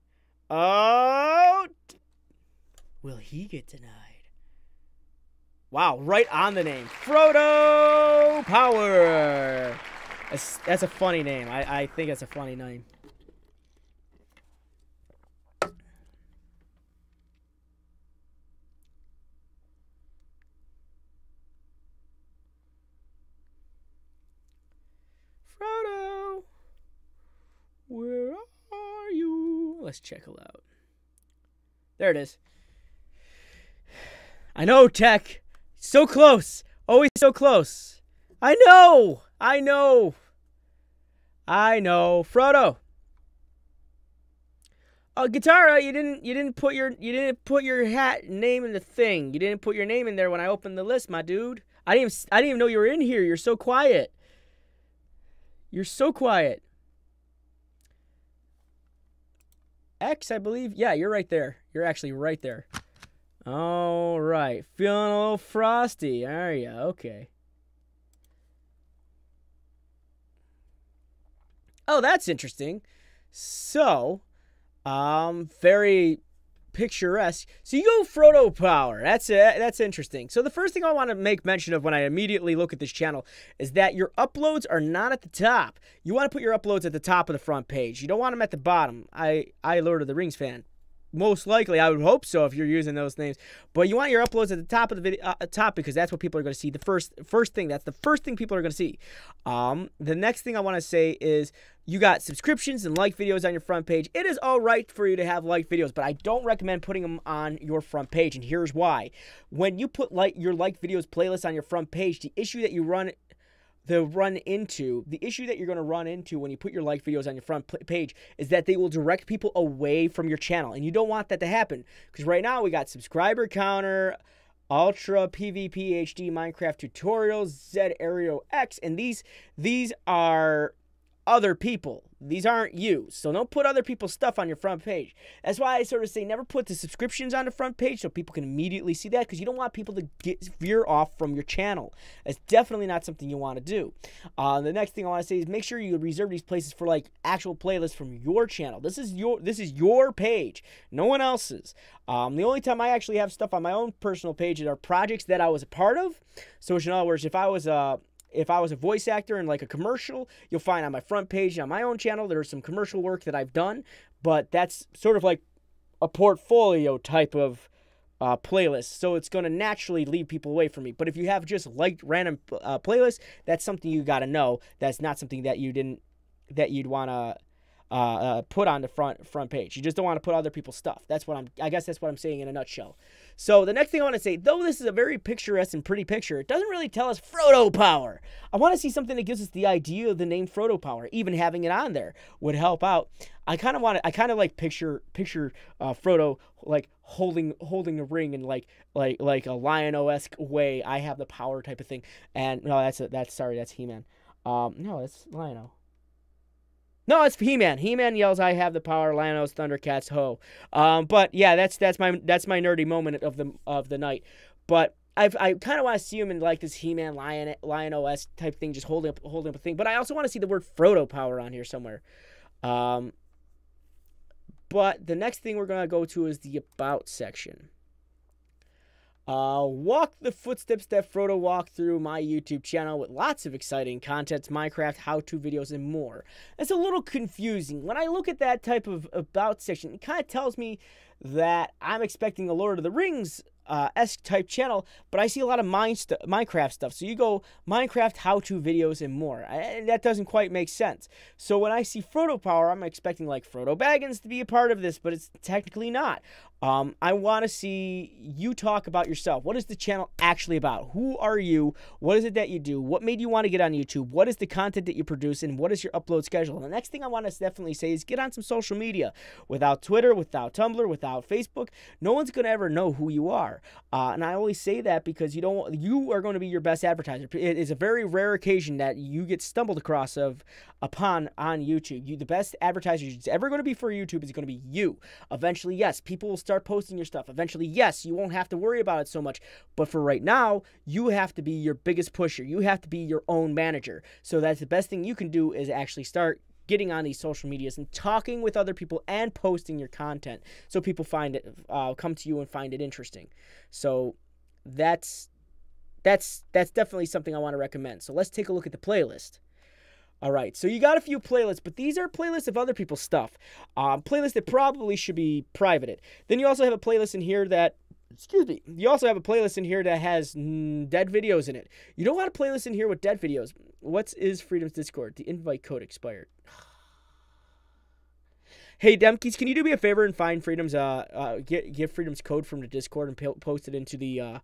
Oh, will he get denied? Wow, right on the name. Frodo Power. That's a funny name. I think that's a funny name. Frodo, where are you? Let's check it out. There it is. I know, Tech. So close. Always so close. I know. Frodo. Guitarra, you didn't put your hat name in the thing. You didn't put your name in there when I opened the list, my dude. I didn't even know you were in here. You're so quiet. X, I believe. Yeah, you're right there. You're actually right there. All right. Feeling a little frosty, are you? Okay. Oh, that's interesting. So, very picturesque. So you go Frodo Power. That's interesting. So the first thing I want to make mention of when I immediately look at this channel is that your uploads are not at the top. You want to put your uploads at the top of the front page. You don't want them at the bottom. I Lord of the Rings fan. Most likely, I would hope so if you're using those names. But you want your uploads at the top of the video, top, because that's what people are going to see. The first thing. That's the first thing people are going to see. The next thing I want to say is you got subscriptions and like videos on your front page. It is all right for you to have like videos, but I don't recommend putting them on your front page, and here's why. When you put your like videos playlist on your front page, the issue that you're going to run into when you put your like videos on your front page is that they will direct people away from your channel, and you don't want that to happen, because right now we got subscriber counter, Ultra, PvP HD, Minecraft tutorials, Z Aereo X, and these are other people. These aren't you. So don't put other people's stuff on your front page. That's why I sort of say never put the subscriptions on the front page so people can immediately see that, because you don't want people to veer off from your channel. That's definitely not something you want to do. The next thing I want to say is make sure you reserve these places for like actual playlists from your channel. This is your page, no one else's. The only time I actually have stuff on my own personal page are projects that I was a part of. So in other words, if I was a voice actor in like a commercial, you'll find on my front page on my own channel there's some commercial work that I've done, but that's sort of like a portfolio type of playlist, so it's going to naturally lead people away from me. But if you have just liked random playlists, that's something you got to know. That's not something that you'd want to put on the front page. You just don't want to put other people's stuff. I guess that's what I'm saying in a nutshell. So the next thing I want to say, though this is a very picturesque and pretty picture, it doesn't really tell us Frodo Power. I want to see something that gives us the idea of the name Frodo Power. Even having it on there would help out. I kind of like picture Frodo like holding a ring in like a Lion-O-esque way. I have the power type of thing. And no, that's He-Man. No, that's Lion-O. No, it's He-Man. He-Man yells, "I have the power." Lion-O's Thundercats ho. But yeah, that's my nerdy moment of the night. But I kind of want to see him in like this He-Man Lion-O-esque type thing, just holding up a thing. But I also want to see the word Frodo Power on here somewhere. But the next thing we're gonna go to is the About section. Walk the footsteps that Frodo walked through my YouTube channel with lots of exciting content, Minecraft, how-to videos, and more. It's a little confusing. When I look at that type of About section, it kind of tells me that I'm expecting a Lord of the Rings esque type channel, but I see a lot of Minecraft stuff. So you go Minecraft, how-to videos, and more. That doesn't quite make sense. So when I see Frodo Power, I'm expecting like Frodo Baggins to be a part of this, but it's technically not. I want to see you talk about yourself. What is the channel actually about? Who are you? What is it that you do? What made you want to get on YouTube? What is the content that you produce? And what is your upload schedule? And the next thing I want to definitely say is get on some social media. Without Twitter, without Tumblr, without Facebook, no one's going to ever know who you are. And I always say that because you are going to be your best advertiser. It is a very rare occasion that you get stumbled upon on YouTube. The best advertiser it's ever going to be for YouTube is going to be you. Eventually, yes, people will start posting your stuff. Eventually, yes, you won't have to worry about it so much. But for right now, you have to be your biggest pusher. You have to be your own manager. So that's the best thing you can do is actually start getting on these social medias and talking with other people and posting your content so people find it, come to you and find it interesting. So that's definitely something I want to recommend. So let's take a look at the playlist. All right, so you got a few playlists, but these are playlists of other people's stuff. Playlists that probably should be privated. Then you also have a playlist in here that, you also have a playlist in here that has dead videos in it. You don't want a playlist in here with dead videos. What is Freedom's Discord? The invite code expired. Hey, Demkeys, can you do me a favor and find Freedom's, get Freedom's code from the Discord and post it into the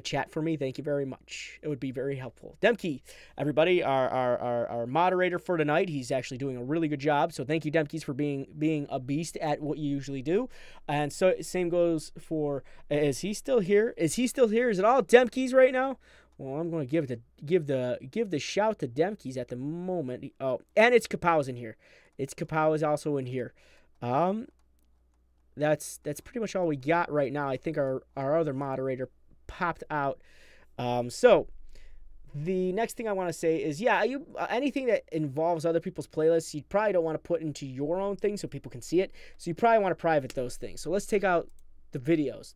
chat for me? Thank you very much. It would be very helpful. Demkey, everybody, our moderator for tonight. He's actually doing a really good job. So thank you, Demkeys, for being a beast at what you usually do. And so same goes for, is he still here? Is he still here? Is it all Demkeys right now? Well, I'm going to give the shout to Demkeys at the moment. Oh, and it's Kapow's in here. Kapow is also in here. That's pretty much all we got right now. I think our other moderator popped out. So the next thing I want to say is, yeah, anything that involves other people's playlists, you probably don't want to put into your own thing so people can see it. So you probably want to private those things. So let's take out the videos.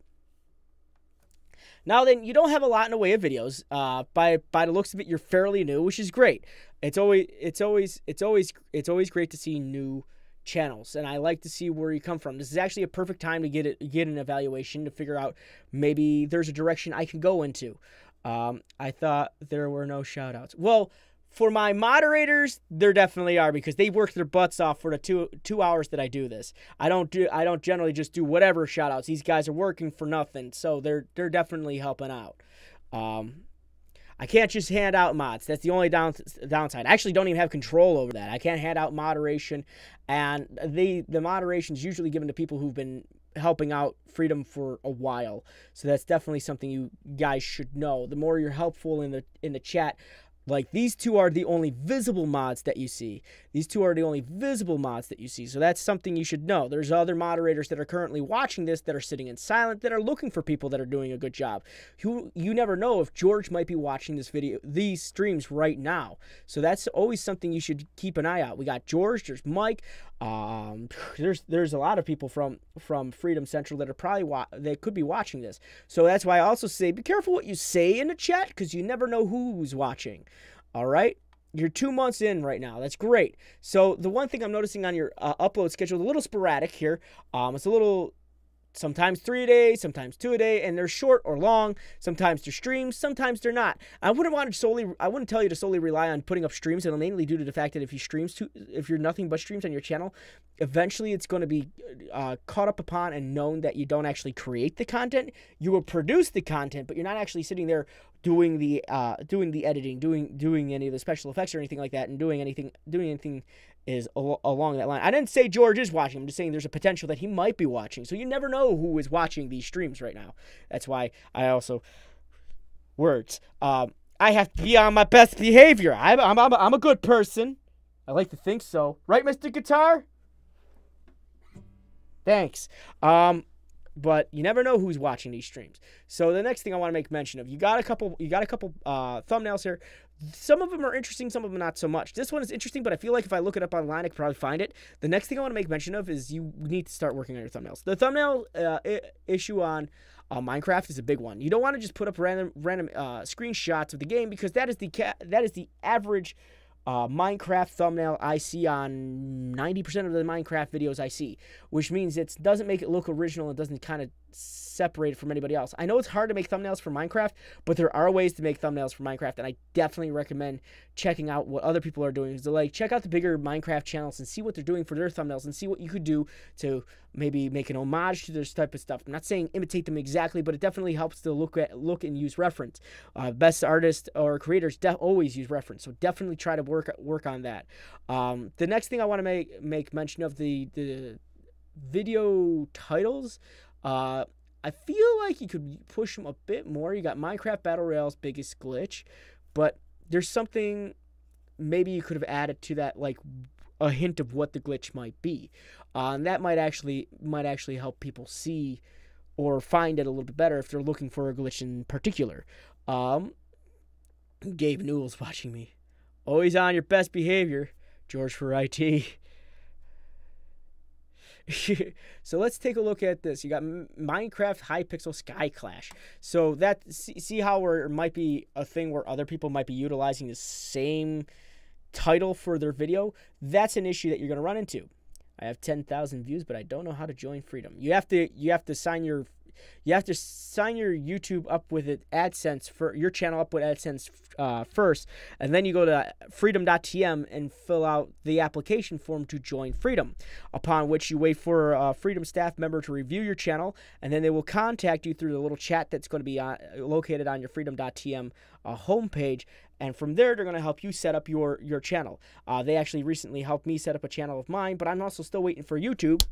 Now then, you don't have a lot in the way of videos. By the looks of it, you're fairly new, which is great. It's always great to see new channels, and I like to see where you come from. This is actually a perfect time to get an evaluation to figure out maybe there's a direction I can go into. I thought there were no shout outs. Well, for my moderators, there definitely are, because they work their butts off for the two hours that I do this. I don't generally just do whatever shout outs. These guys are working for nothing, so they're definitely helping out. I can't just hand out mods. That's the only downside. I actually don't even have control over that. I can't hand out moderation, and the moderation is usually given to people who've been helping out Freedom for a while. So that's definitely something you guys should know. The more you're helpful in the chat, like these two are the only visible mods that you see. These two are the only visible mods that you see. So that's something you should know. There's other moderators that are currently watching this that are sitting in silent, that are looking for people that are doing a good job. You never know if George might be watching these streams right now. So that's always something you should keep an eye out. We got George, there's Mike. There's a lot of people from Freedom Central that are probably they could be watching this. So that's why I also say be careful what you say in the chat, because you never know who's watching. All right, you're 2 months in right now. That's great. So the one thing I'm noticing on your upload schedule, a little sporadic here. It's a little. Sometimes 3 a day, sometimes 2 a day, and they're short or long. Sometimes they're streams, sometimes they're not. I wouldn't tell you to solely rely on putting up streams, and mainly due to the fact that if you're nothing but streams on your channel, eventually it's going to be caught up upon and known that you don't actually create the content. You will produce the content, but you're not actually sitting there doing the editing, doing any of the special effects or anything like that, and doing anything is along that line. I didn't say George is watching. I'm just saying there's a potential that he might be watching. So you never know who is watching these streams right now. That's why I also I have to be on my best behavior. I'm a good person. I like to think so. Right, Mr. Guitar? Thanks. But you never know who's watching these streams. So the next thing I want to make mention of, you got a couple thumbnails here. Some of them are interesting, some of them not so much. This one is interesting, but I feel like if I look it up online, I could probably find it. The next thing I want to make mention of is you need to start working on your thumbnails. The thumbnail issue on Minecraft is a big one. You don't want to just put up random screenshots of the game, because that is the average Minecraft thumbnail I see on 90% of the Minecraft videos I see, which means it doesn't make it look original. It doesn't kind of separate it from anybody else. I know it's hard to make thumbnails for Minecraft, but there are ways to make thumbnails for Minecraft, and I definitely recommend checking out what other people are doing. So, like, check out the bigger Minecraft channels and see what they're doing for their thumbnails, and see what you could do to maybe make an homage to this type of stuff. I'm not saying imitate them exactly, but it definitely helps to look and use reference. Best artists or creators always use reference, so definitely try to work on that. The next thing I want to make mention of, the video titles. I feel like you could push them a bit more. You got Minecraft Battle Royale's biggest glitch, but there's something maybe you could have added to that, like a hint of what the glitch might be. And that might actually help people see or find it a little bit better if they're looking for a glitch in particular. Gabe Newell's watching me. Always on your best behavior, George for IT. So let's take a look at this. You got Minecraft Hypixel Sky Clash. So that, see how there might be a thing where other people might be utilizing the same title for their video. That's an issue that you're going to run into. I have 10,000 views, but I don't know how to join Freedom. You have to sign your YouTube up with AdSense, for your channel up with AdSense first, and then you go to freedom.tm and fill out the application form to join Freedom, upon which you wait for a Freedom staff member to review your channel, and then they will contact you through the little chat that's going to be located on your freedom.tm homepage, and from there they're going to help you set up your channel. They actually recently helped me set up a channel of mine, but I'm also still waiting for YouTube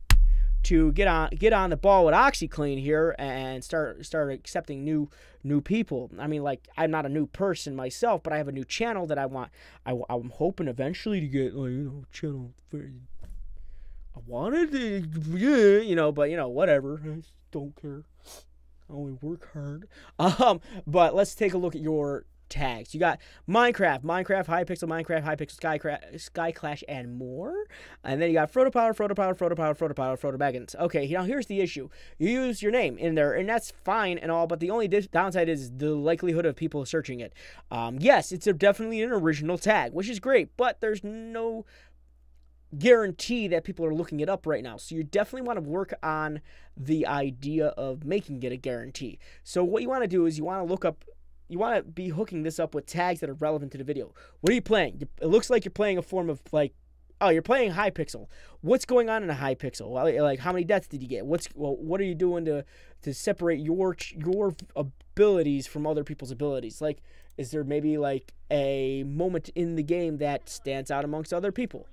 to get on the ball with OxyClean here and start accepting new people. I mean, like, I'm not a new person myself, but I have a new channel that I'm hoping eventually to get, channel. I wanted to, but whatever. I just don't care. I only work hard. But let's take a look at your tags. You got Minecraft, Hypixel, Sky Clash, and more. And then you got Frodo Power, Frodo Baggins. Okay, now here's the issue. You use your name in there, and that's fine and all, but the only downside is the likelihood of people searching it. Yes, it's definitely an original tag, which is great, but there's no guarantee that people are looking it up right now. So you definitely want to work on the idea of making it a guarantee. So what you want to do is you want to be hooking this up with tags that are relevant to the video. What are you playing? It looks like you're playing a form of like, oh, you're playing Hypixel. What's going on in a Hypixel? Like, how many deaths did you get? What are you doing to separate your abilities from other people's abilities? Like, is there maybe like a moment in the game that stands out amongst other people?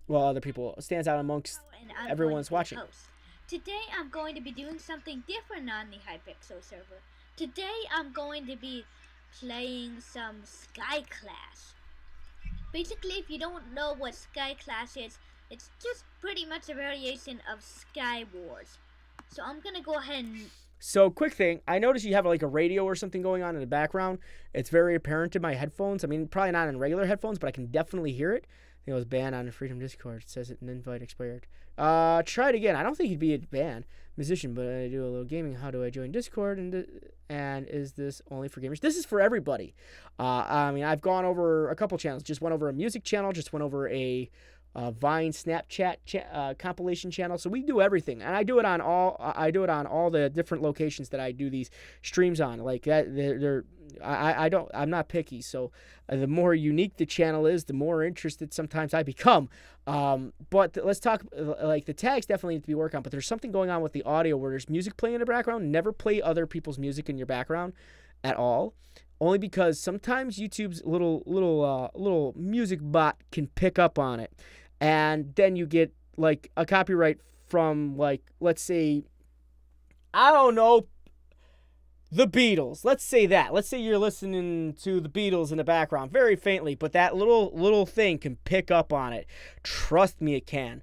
Well, other people stands out amongst everyone's watching. Today I'm going to be doing something different on the Hypixel server. Today I'm going to be playing some Sky Clash. Basically, if you don't know what Sky Clash is, it's just pretty much a variation of Sky Wars. So I'm going to go ahead and... So, quick thing, I noticed you have like a radio or something going on in the background. It's very apparent in my headphones. I mean, probably not in regular headphones, but I can definitely hear it. I think it was banned on the Freedom Discord. It says an invite expired. Try it again. I don't think you'd be a banned musician, but I do a little gaming. How do I join Discord? And is this only for gamers? This is for everybody. I mean, I've gone over a couple channels. Just went over a music channel. Just went over a Vine, Snapchat compilation channel. So we do everything, and I do it on all. I do it on all the different locations that I do these streams on. Like that, I'm not picky. So the more unique the channel is, the more interested sometimes I become. But let's talk. Like the tags definitely need to be worked on. But there's something going on with the audio where there's music playing in the background. Never play other people's music in your background at all. Only because sometimes YouTube's little music bot can pick up on it, and then you get like a copyright from, like, let's say, I don't know, the Beatles. Let's say that. Let's say you're listening to the Beatles in the background very faintly, but that little thing can pick up on it. Trust me, it can.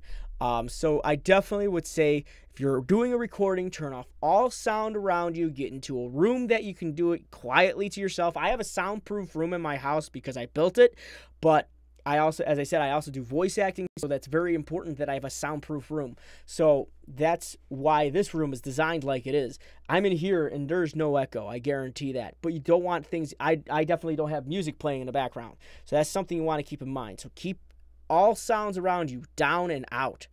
So I definitely would say, if you're doing a recording, turn off all sound around you, get into a room that you can do it quietly to yourself. I have a soundproof room in my house because I built it, but I also, as I said, I also do voice acting, so that's very important that I have a soundproof room. So that's why this room is designed like it is. I'm in here and there's no echo, I guarantee that. But you don't want things, I definitely don't have music playing in the background. So that's something you want to keep in mind. So keep all sounds around you down and out.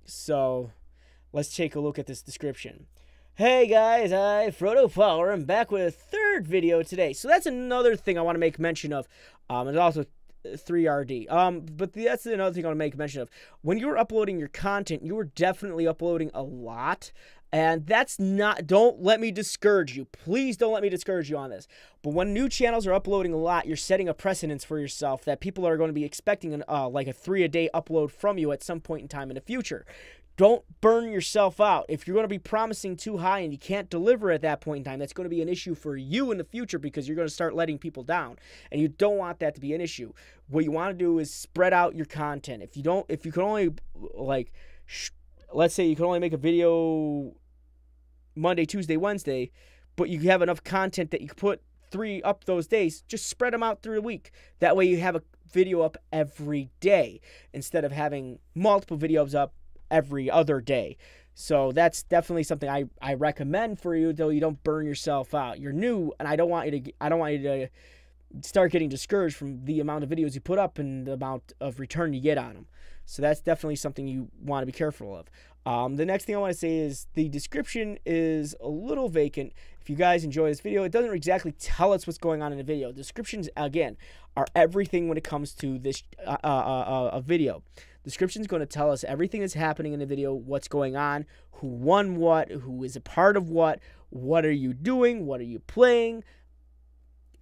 So let's take a look at this description. Hey guys, Frodo Power. I'm back with a third video today. So that's another thing I want to make mention of. And also 3RD. But that's another thing I want to make mention of. When you're uploading your content, you are definitely uploading a lot. And that's not, don't let me discourage you. Please don't let me discourage you on this. But when new channels are uploading a lot, you're setting a precedence for yourself that people are going to be expecting like a 3-a-day upload from you at some point in time in the future. Don't burn yourself out. If you're going to be promising too high and you can't deliver at that point in time, that's going to be an issue for you in the future because you're going to start letting people down. And you don't want that to be an issue. What you want to do is spread out your content. If you can only, like, let's say you can only make a video Monday, Tuesday, Wednesday, but you have enough content that you can put 3 up those days, just spread them out through the week. That way you have a video up every day instead of having multiple videos up every other day. So that's definitely something I recommend for you, though you don't burn yourself out. You're new, and I don't want you to start getting discouraged from the amount of videos you put up and the amount of return you get on them. So that's definitely something you want to be careful of. The next thing I want to say is the description is a little vacant. If you guys enjoy this video, it doesn't exactly tell us what's going on in the video. Descriptions, again, are everything when it comes to this a video. Description is going to tell us everything that's happening in the video, what's going on, who won what, who is a part of what are you doing, what are you playing,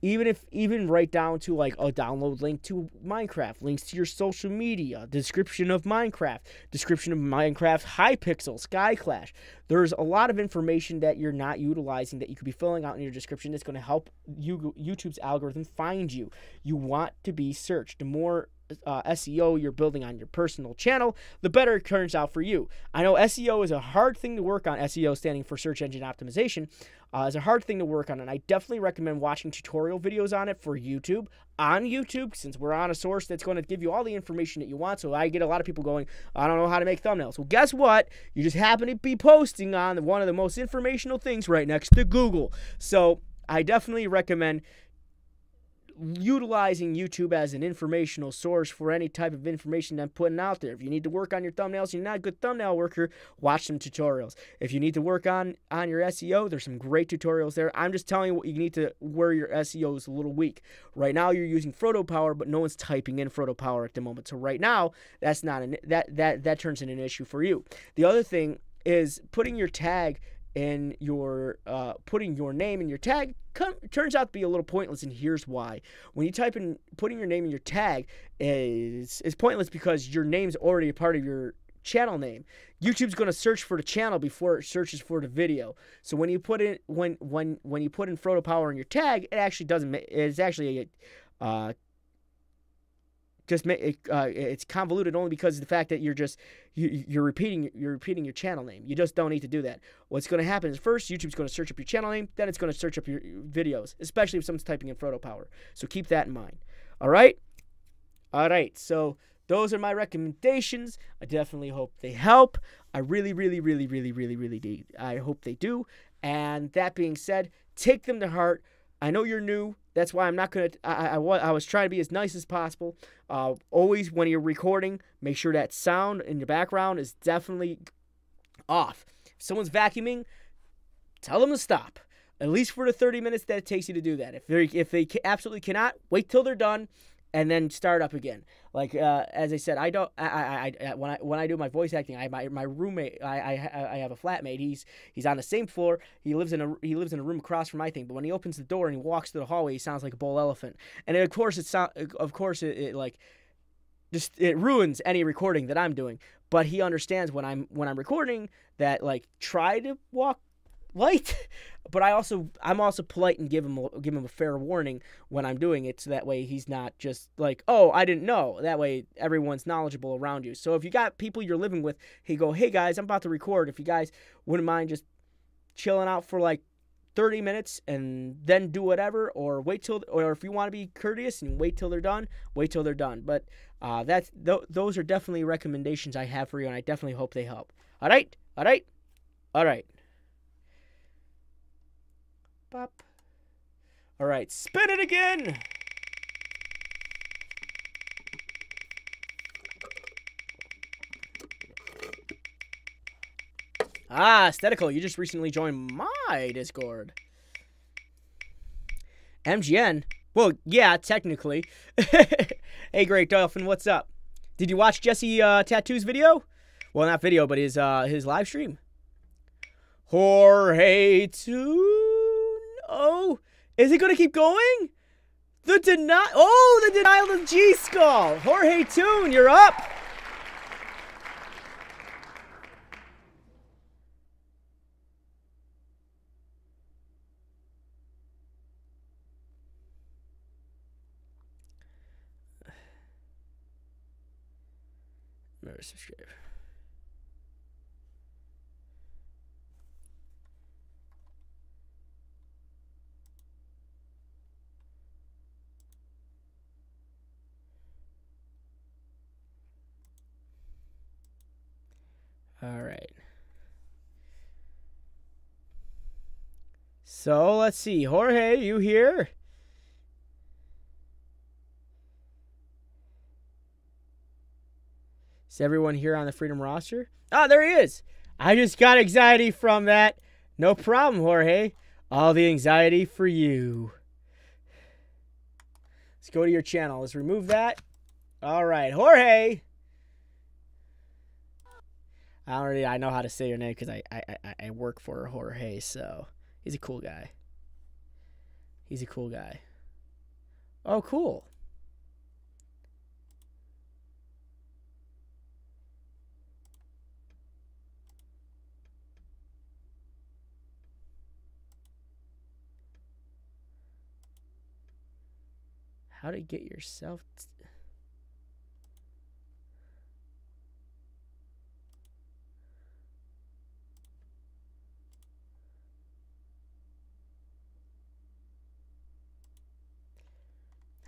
even right down to like a download link to Minecraft, links to your social media, description of Minecraft, Hypixel, Sky Clash. There's a lot of information that you're not utilizing that you could be filling out in your description that's going to help YouTube's algorithm find you. You want to be searched. The more SEO you're building on your personal channel, the better it turns out for you. I know SEO is a hard thing to work on. SEO standing for search engine optimization is a hard thing to work on, and I definitely recommend watching tutorial videos on it for YouTube. On YouTube, since we're on a source that's going to give you all the information that you want. So I get a lot of people going, I don't know how to make thumbnails. Well, guess what? You just happen to be posting on one of the most informational things right next to Google. So I definitely recommend utilizing YouTube as an informational source for any type of information I'm putting out there. If you need to work on your thumbnails, you're not a good thumbnail worker, watch some tutorials. If you need to work on your SEO, there's some great tutorials there. I'm just telling you what you need to, where your SEO is a little weak. Right now you're using Frodo Power, but no one's typing in Frodo Power at the moment. So right now, that's not that turns into an issue for you. The other thing is putting your tag in your putting your name in your tag turns out to be a little pointless, and here's why. When you type in putting your name in your tag is pointless because your name's already a part of your channel name. YouTube's going to search for the channel before it searches for the video. So when you put in when you put in Frodo Power in your tag, it actually doesn't. It's actually it's convoluted only because of the fact that you're repeating your channel name. You just don't need to do that. What's going to happen is first YouTube's going to search up your channel name, then it's going to search up your videos, especially if someone's typing in Frodo Power. So keep that in mind. All right. So those are my recommendations. I definitely hope they help. I really do. I hope they do. And that being said, take them to heart. I know you're new. That's why I'm not going to, I was trying to be as nice as possible. Always, when you're recording, make sure that sound in your background is definitely off. If someone's vacuuming, tell them to stop. At least for the 30 minutes that it takes you to do that. If they absolutely cannot, wait till they're done and then start up again. Like as I said, when I do my voice acting, my roommate, I have a flatmate. He's on the same floor. He lives in a room across from my thing. But when he opens the door and he walks through the hallway, he sounds like a bull elephant. And of course it ruins any recording that I'm doing. But he understands when I'm recording that, like, try to walk light, but I'm also polite and give him a fair warning when I'm doing it, so that way he's not just like, oh, I didn't know. That way everyone's knowledgeable around you. So if you got people you're living with, he go, hey guys, I'm about to record. If you guys wouldn't mind just chilling out for like 30 minutes and then do whatever, or if you want to be courteous and wait till they're done, wait till they're done. But those are definitely recommendations I have for you, and I definitely hope they help. All right. Bop. All right, spin it again. Aesthetical, you just recently joined my Discord. MGN? Well, yeah, technically. Hey, Great Dolphin, what's up? Did you watch Jesse Tattoo's video? Well, not video, but his live stream. Jorge Tune. Oh, is it going to keep going? The denial of G-Skull. Jorge Tune, you're up. Remember, subscribe. All right. So let's see. Jorge, you here? Is everyone here on the Freedom roster? Ah, there he is. I just got anxiety from that. No problem, Jorge. All the anxiety for you. Let's go to your channel. Let's remove that. All right, Jorge. I know how to say your name because I work for Jorge, so he's a cool guy. He's a cool guy. Oh, cool. How to get yourself...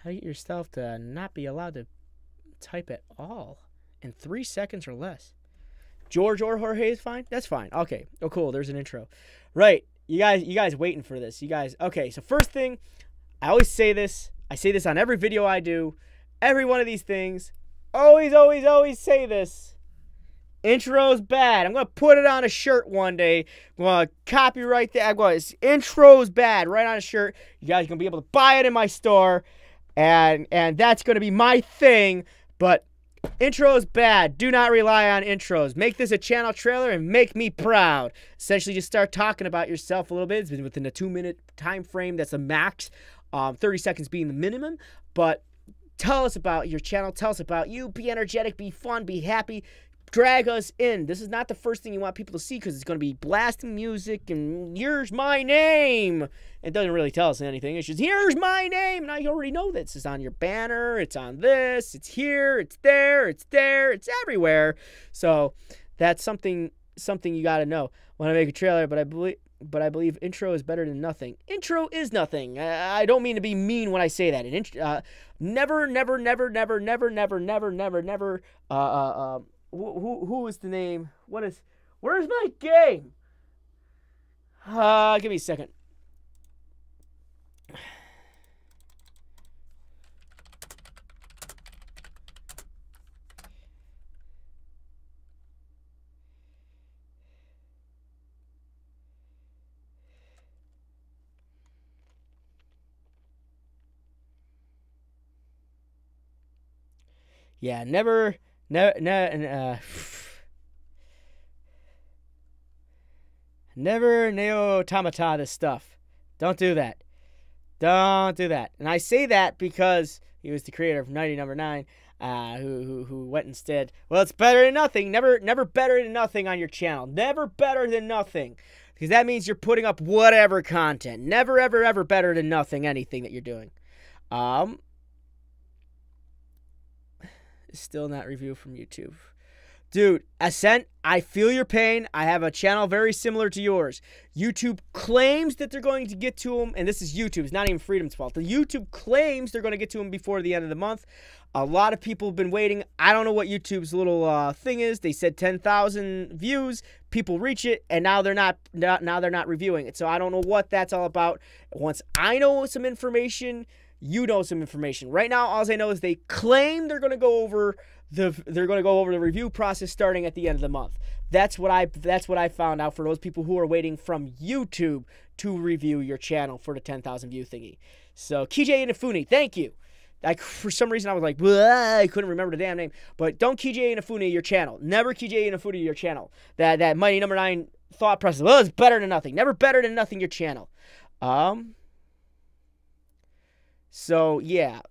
How do you get yourself to not be allowed to type at all in 3 seconds or less? George or Jorge is fine? That's fine. Okay. Oh, cool. There's an intro. Right. You guys waiting for this. You guys. Okay. So first thing, I always say this. I say this on every video I do. Every one of these things. Always, always, always say this. Intro's bad. I'm going to put it on a shirt one day. I'm going to copyright that. I'm going to, intro's bad right on a shirt. You guys are going to be able to buy it in my store. And that's going to be my thing. But intros bad. Do not rely on intros. Make this a channel trailer and make me proud. Essentially, just start talking about yourself a little bit. It's been within a 2-minute time frame. That's a max. 30 seconds being the minimum. But tell us about your channel. Tell us about you. Be energetic. Be fun. Be happy. Drag us in. This is not the first thing you want people to see because it's going to be blasting music and here's my name. It doesn't really tell us anything. It's just here's my name. Now you already know this. It's on your banner. It's on this. It's here. It's there. It's there. It's everywhere. So that's something you got to know when I make a trailer. But I believe intro is better than nothing. Intro is nothing. I don't mean to be mean when I say that. Never. Who is the name? Where's my game? Give me a second. Yeah, never neo-automata this stuff. Don't do that. Don't do that. And I say that because he was the creator of Nighty Number 9, who went instead. Well, it's better than nothing. Never better than nothing on your channel. Never better than nothing. Because that means you're putting up whatever content. Never, ever, ever better than nothing, anything that you're doing. Still not review from YouTube. Dude, Ascent, I feel your pain. I have a channel very similar to yours. YouTube claims that they're going to get to them, and this is YouTube. It's not even Freedom's fault. The YouTube claims they're going to get to them before the end of the month. A lot of people have been waiting. I don't know what YouTube's little thing is. They said 10,000 views. People reach it, and now they're not reviewing it. So I don't know what that's all about. Once I know some information, you know some information. Right now, all I know is they claim they're going to go over the review process starting at the end of the month. That's what I found out for those people who are waiting from YouTube to review your channel for the 10,000 view thingy. So KJ Inafune, thank you. For some reason I was like, I couldn't remember the damn name. But don't KJ Inafune your channel. Never KJ Inafune your channel. That Mighty Number 9 thought process. Well, it's better than nothing. Never better than nothing your channel. So, yeah. What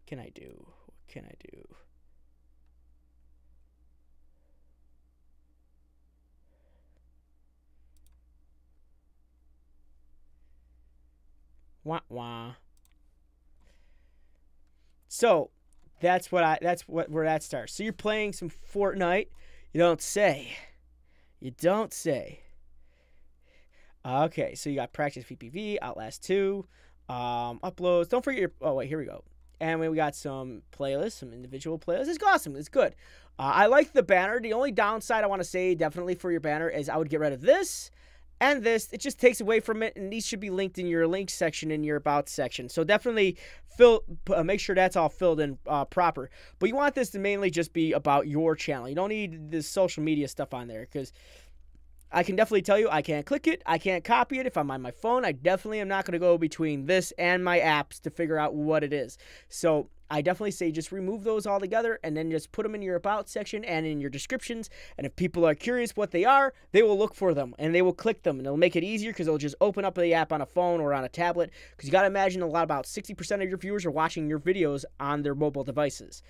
can I do? What can I do? Wah wah. So, that's where that starts. So you're playing some Fortnite. You don't say. You don't say. Okay, so you got Practice PPV, Outlast 2, uploads. Don't forget your... Oh, wait, here we go. And we got some playlists, some individual playlists. It's awesome. It's good. I like the banner. The only downside I want to say definitely for your banner is I would get rid of this and this. It just takes away from it, and these should be linked in your links section in your about section. So definitely make sure that's all filled in proper. But you want this to mainly just be about your channel. You don't need this social media stuff on there because... I can definitely tell you I can't click it. I can't copy it if I'm on my phone. I definitely am not going to go between this and my apps to figure out what it is. So I definitely say just remove those all together and then just put them in your About section and in your descriptions. And if people are curious what they are, they will look for them and they will click them. And it'll make it easier because they'll just open up the app on a phone or on a tablet. Because you got to imagine about 60% of your viewers are watching your videos on their mobile devices.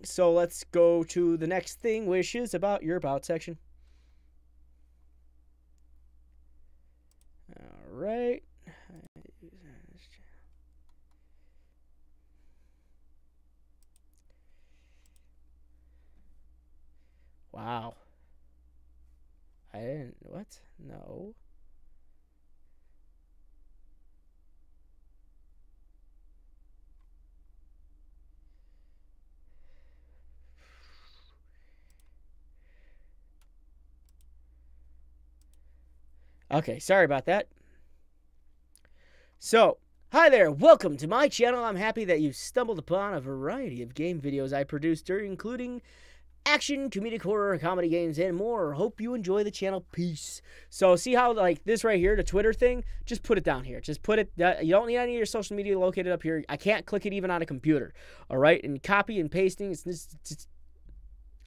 So let's go to the next thing, which is about your About section. All right. Wow. I didn't... What? No. Okay, sorry about that. So, hi there, welcome to my channel. I'm happy that you stumbled upon a variety of game videos I produce, including action, comedic horror, comedy games, and more. Hope you enjoy the channel. Peace. So see how like this right here, the Twitter thing, just put it down here. Just put it, you don't need any of your social media located up here. I can't click it even on a computer. All right, and copy and pasting, it's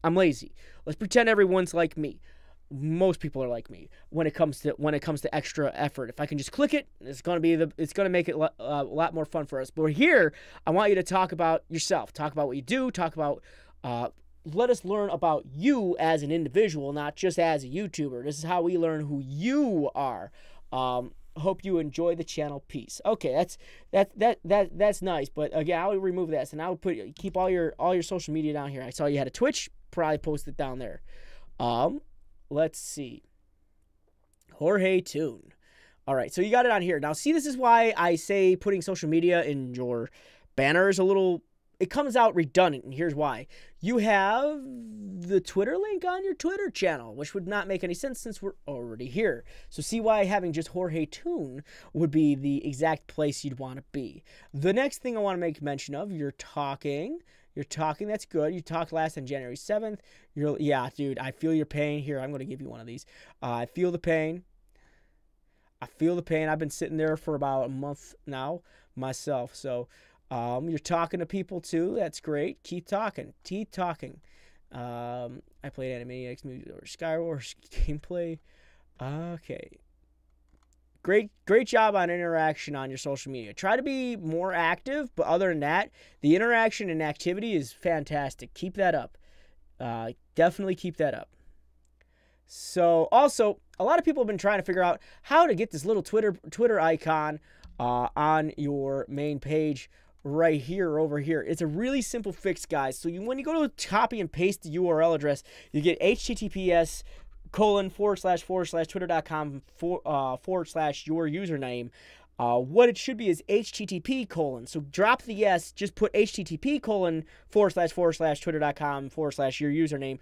I'm lazy. Let's pretend everyone's like me. Most people are like me when it comes to extra effort. If I can just click it, it's gonna make it a lot more fun for us. But here, I want you to talk about yourself. Talk about what you do. Talk about let us learn about you as an individual, not just as a YouTuber. This is how we learn who you are. Hope you enjoy the channel. Peace. Okay, that's nice. But again, I would remove that, and I would keep all your social media down here. I saw you had a Twitch. Probably post it down there. Let's see. Jorge Toon. All right, so you got it on here. Now, see, this is why I say putting social media in your banner is a little, it comes out redundant, and here's why. You have the Twitter link on your Twitter channel, which would not make any sense since we're already here. So see why having just Jorge Toon would be the exact place you'd want to be. The next thing I want to make mention of, you're talking, that's good. You talked last on January 7th. Yeah, dude, I feel your pain. Here, I'm going to give you one of these. I feel the pain. I've been sitting there for about a month now myself. So you're talking to people too. That's great. Keep talking. I played Animaniacs movies or Skywars gameplay. Okay. Great job on interaction on your social media. Try to be more active, but other than that, the interaction and activity is fantastic. Keep that up. Definitely keep that up. So, also, a lot of people have been trying to figure out how to get this little Twitter icon on your main page right here, over here. It's a really simple fix, guys. So when you go to copy and paste the URL address, you get https://twitter.com / your username. What it should be is http:/. So drop the S, just put http:// twitter.com / your username.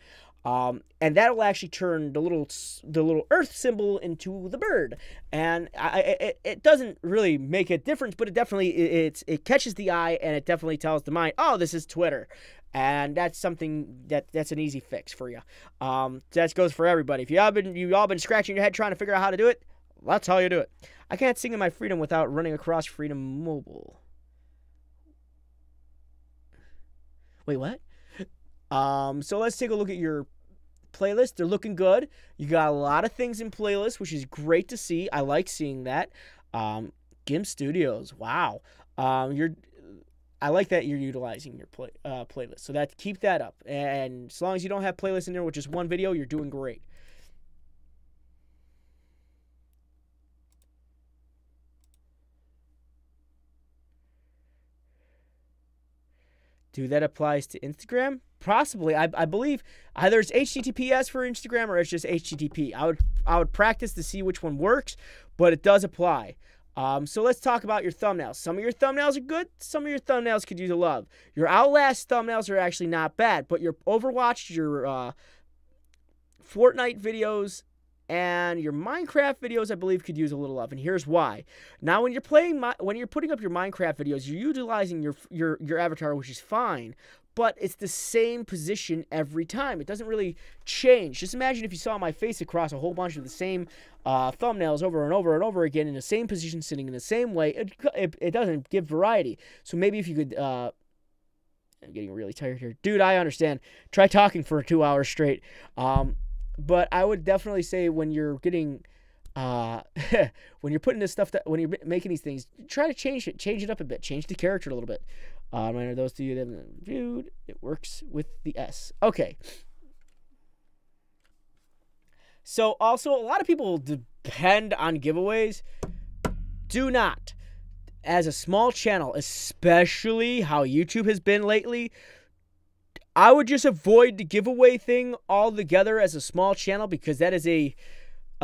And that will actually turn the little earth symbol into the bird. And it doesn't really make a difference, but it definitely it catches the eye, and it definitely tells the mind, oh, this is Twitter. And that's something that's an easy fix for you. That goes for everybody. If you've all been scratching your head trying to figure out how to do it, that's how you do it. I can't sing in my freedom without running across Freedom Mobile. Wait, what? So let's take a look at your playlist. They're looking good. You got a lot of things in playlist, which is great to see. I like seeing that. GIMP Studios. Wow. I like that you're utilizing your playlist. So keep that up. And as long as you don't have playlists in there with just one video, you're doing great. Do that applies to Instagram? Possibly. I believe either it's HTTPS for Instagram or it's just HTTP. I would practice to see which one works, but it does apply. So let's talk about your thumbnails. Some of your thumbnails are good. Some of your thumbnails could use a love. Your Outlast thumbnails are actually not bad, but your Overwatch, your Fortnite videos, and your Minecraft videos, I believe, could use a little love. And here's why. Now, when you're putting up your Minecraft videos, you're utilizing your avatar, which is fine, but it's the same position every time. It doesn't really change. Just imagine if you saw my face across a whole bunch of the same thumbnails over and over and over again in the same position, sitting in the same way. It doesn't give variety. So maybe if you could... I'm getting really tired here. Dude, I understand. Try talking for 2 hours straight. But I would definitely say when you're getting... when you're putting this stuff... when you're making these things, try to change it up a bit. Change the character a little bit. Reminder those to you that have viewed. It works with the S. Okay. So also, a lot of people depend on giveaways. Do not. As a small channel, especially how YouTube has been lately, I would just avoid the giveaway thing altogether as a small channel, because that is a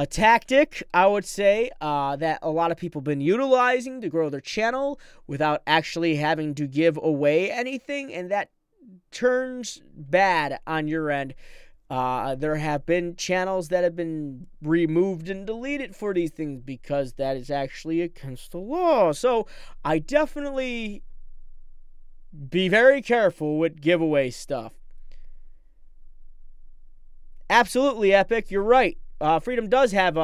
tactic, I would say, that a lot of people have been utilizing to grow their channel without actually having to give away anything, and that turns bad on your end. There have been channels that have been removed and deleted for these things because that is actually against the law. So I definitely be very careful with giveaway stuff. Absolutely, Epic. You're right. Freedom does have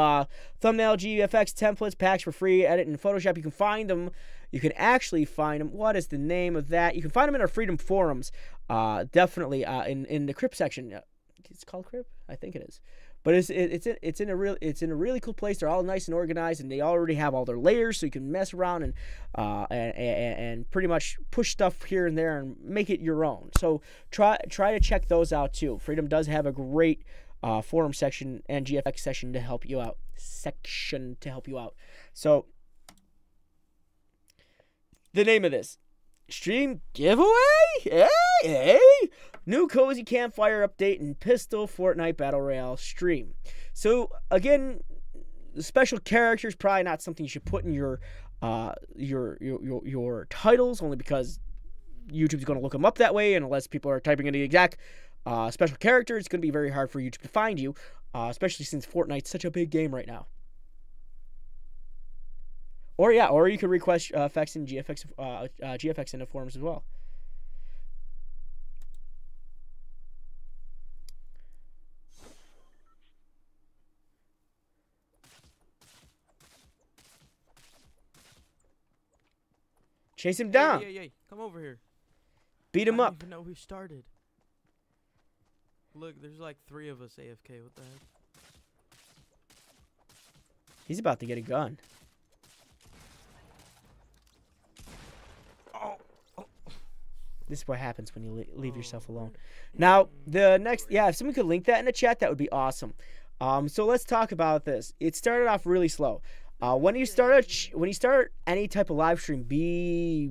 thumbnail GFX templates, packs for free, edit in Photoshop. You can find them. You can actually find them. What is the name of that? You can find them in our Freedom forums. Definitely in the Crypt section. It's called Crypt? I think it is. But it's in a really cool place. They're all nice and organized, and they already have all their layers, so you can mess around and pretty much push stuff here and there and make it your own. So try to check those out too. Freedom does have a great forum section and GFX section to help you out. So the name of this stream giveaway? Hey! New Cozy Campfire update and Pistol Fortnite Battle Royale stream. So again, the special character is probably not something you should put in your titles, only because YouTube's going to look them up that way, and unless people are typing in the exact special character, it's going to be very hard for YouTube to find you, especially since Fortnite's such a big game right now. Or you could request effects and GFX in the forums as well. Chase him down. Hey, come over here. Beat him up. I don't even know who started. Look, there's like 3 of us AFK. What the heck? He's about to get a gun. Oh. This is what happens when you leave yourself alone. Now, the next, if someone could link that in the chat, that would be awesome. So let's talk about this. It started off really slow. When you start any type of live stream, be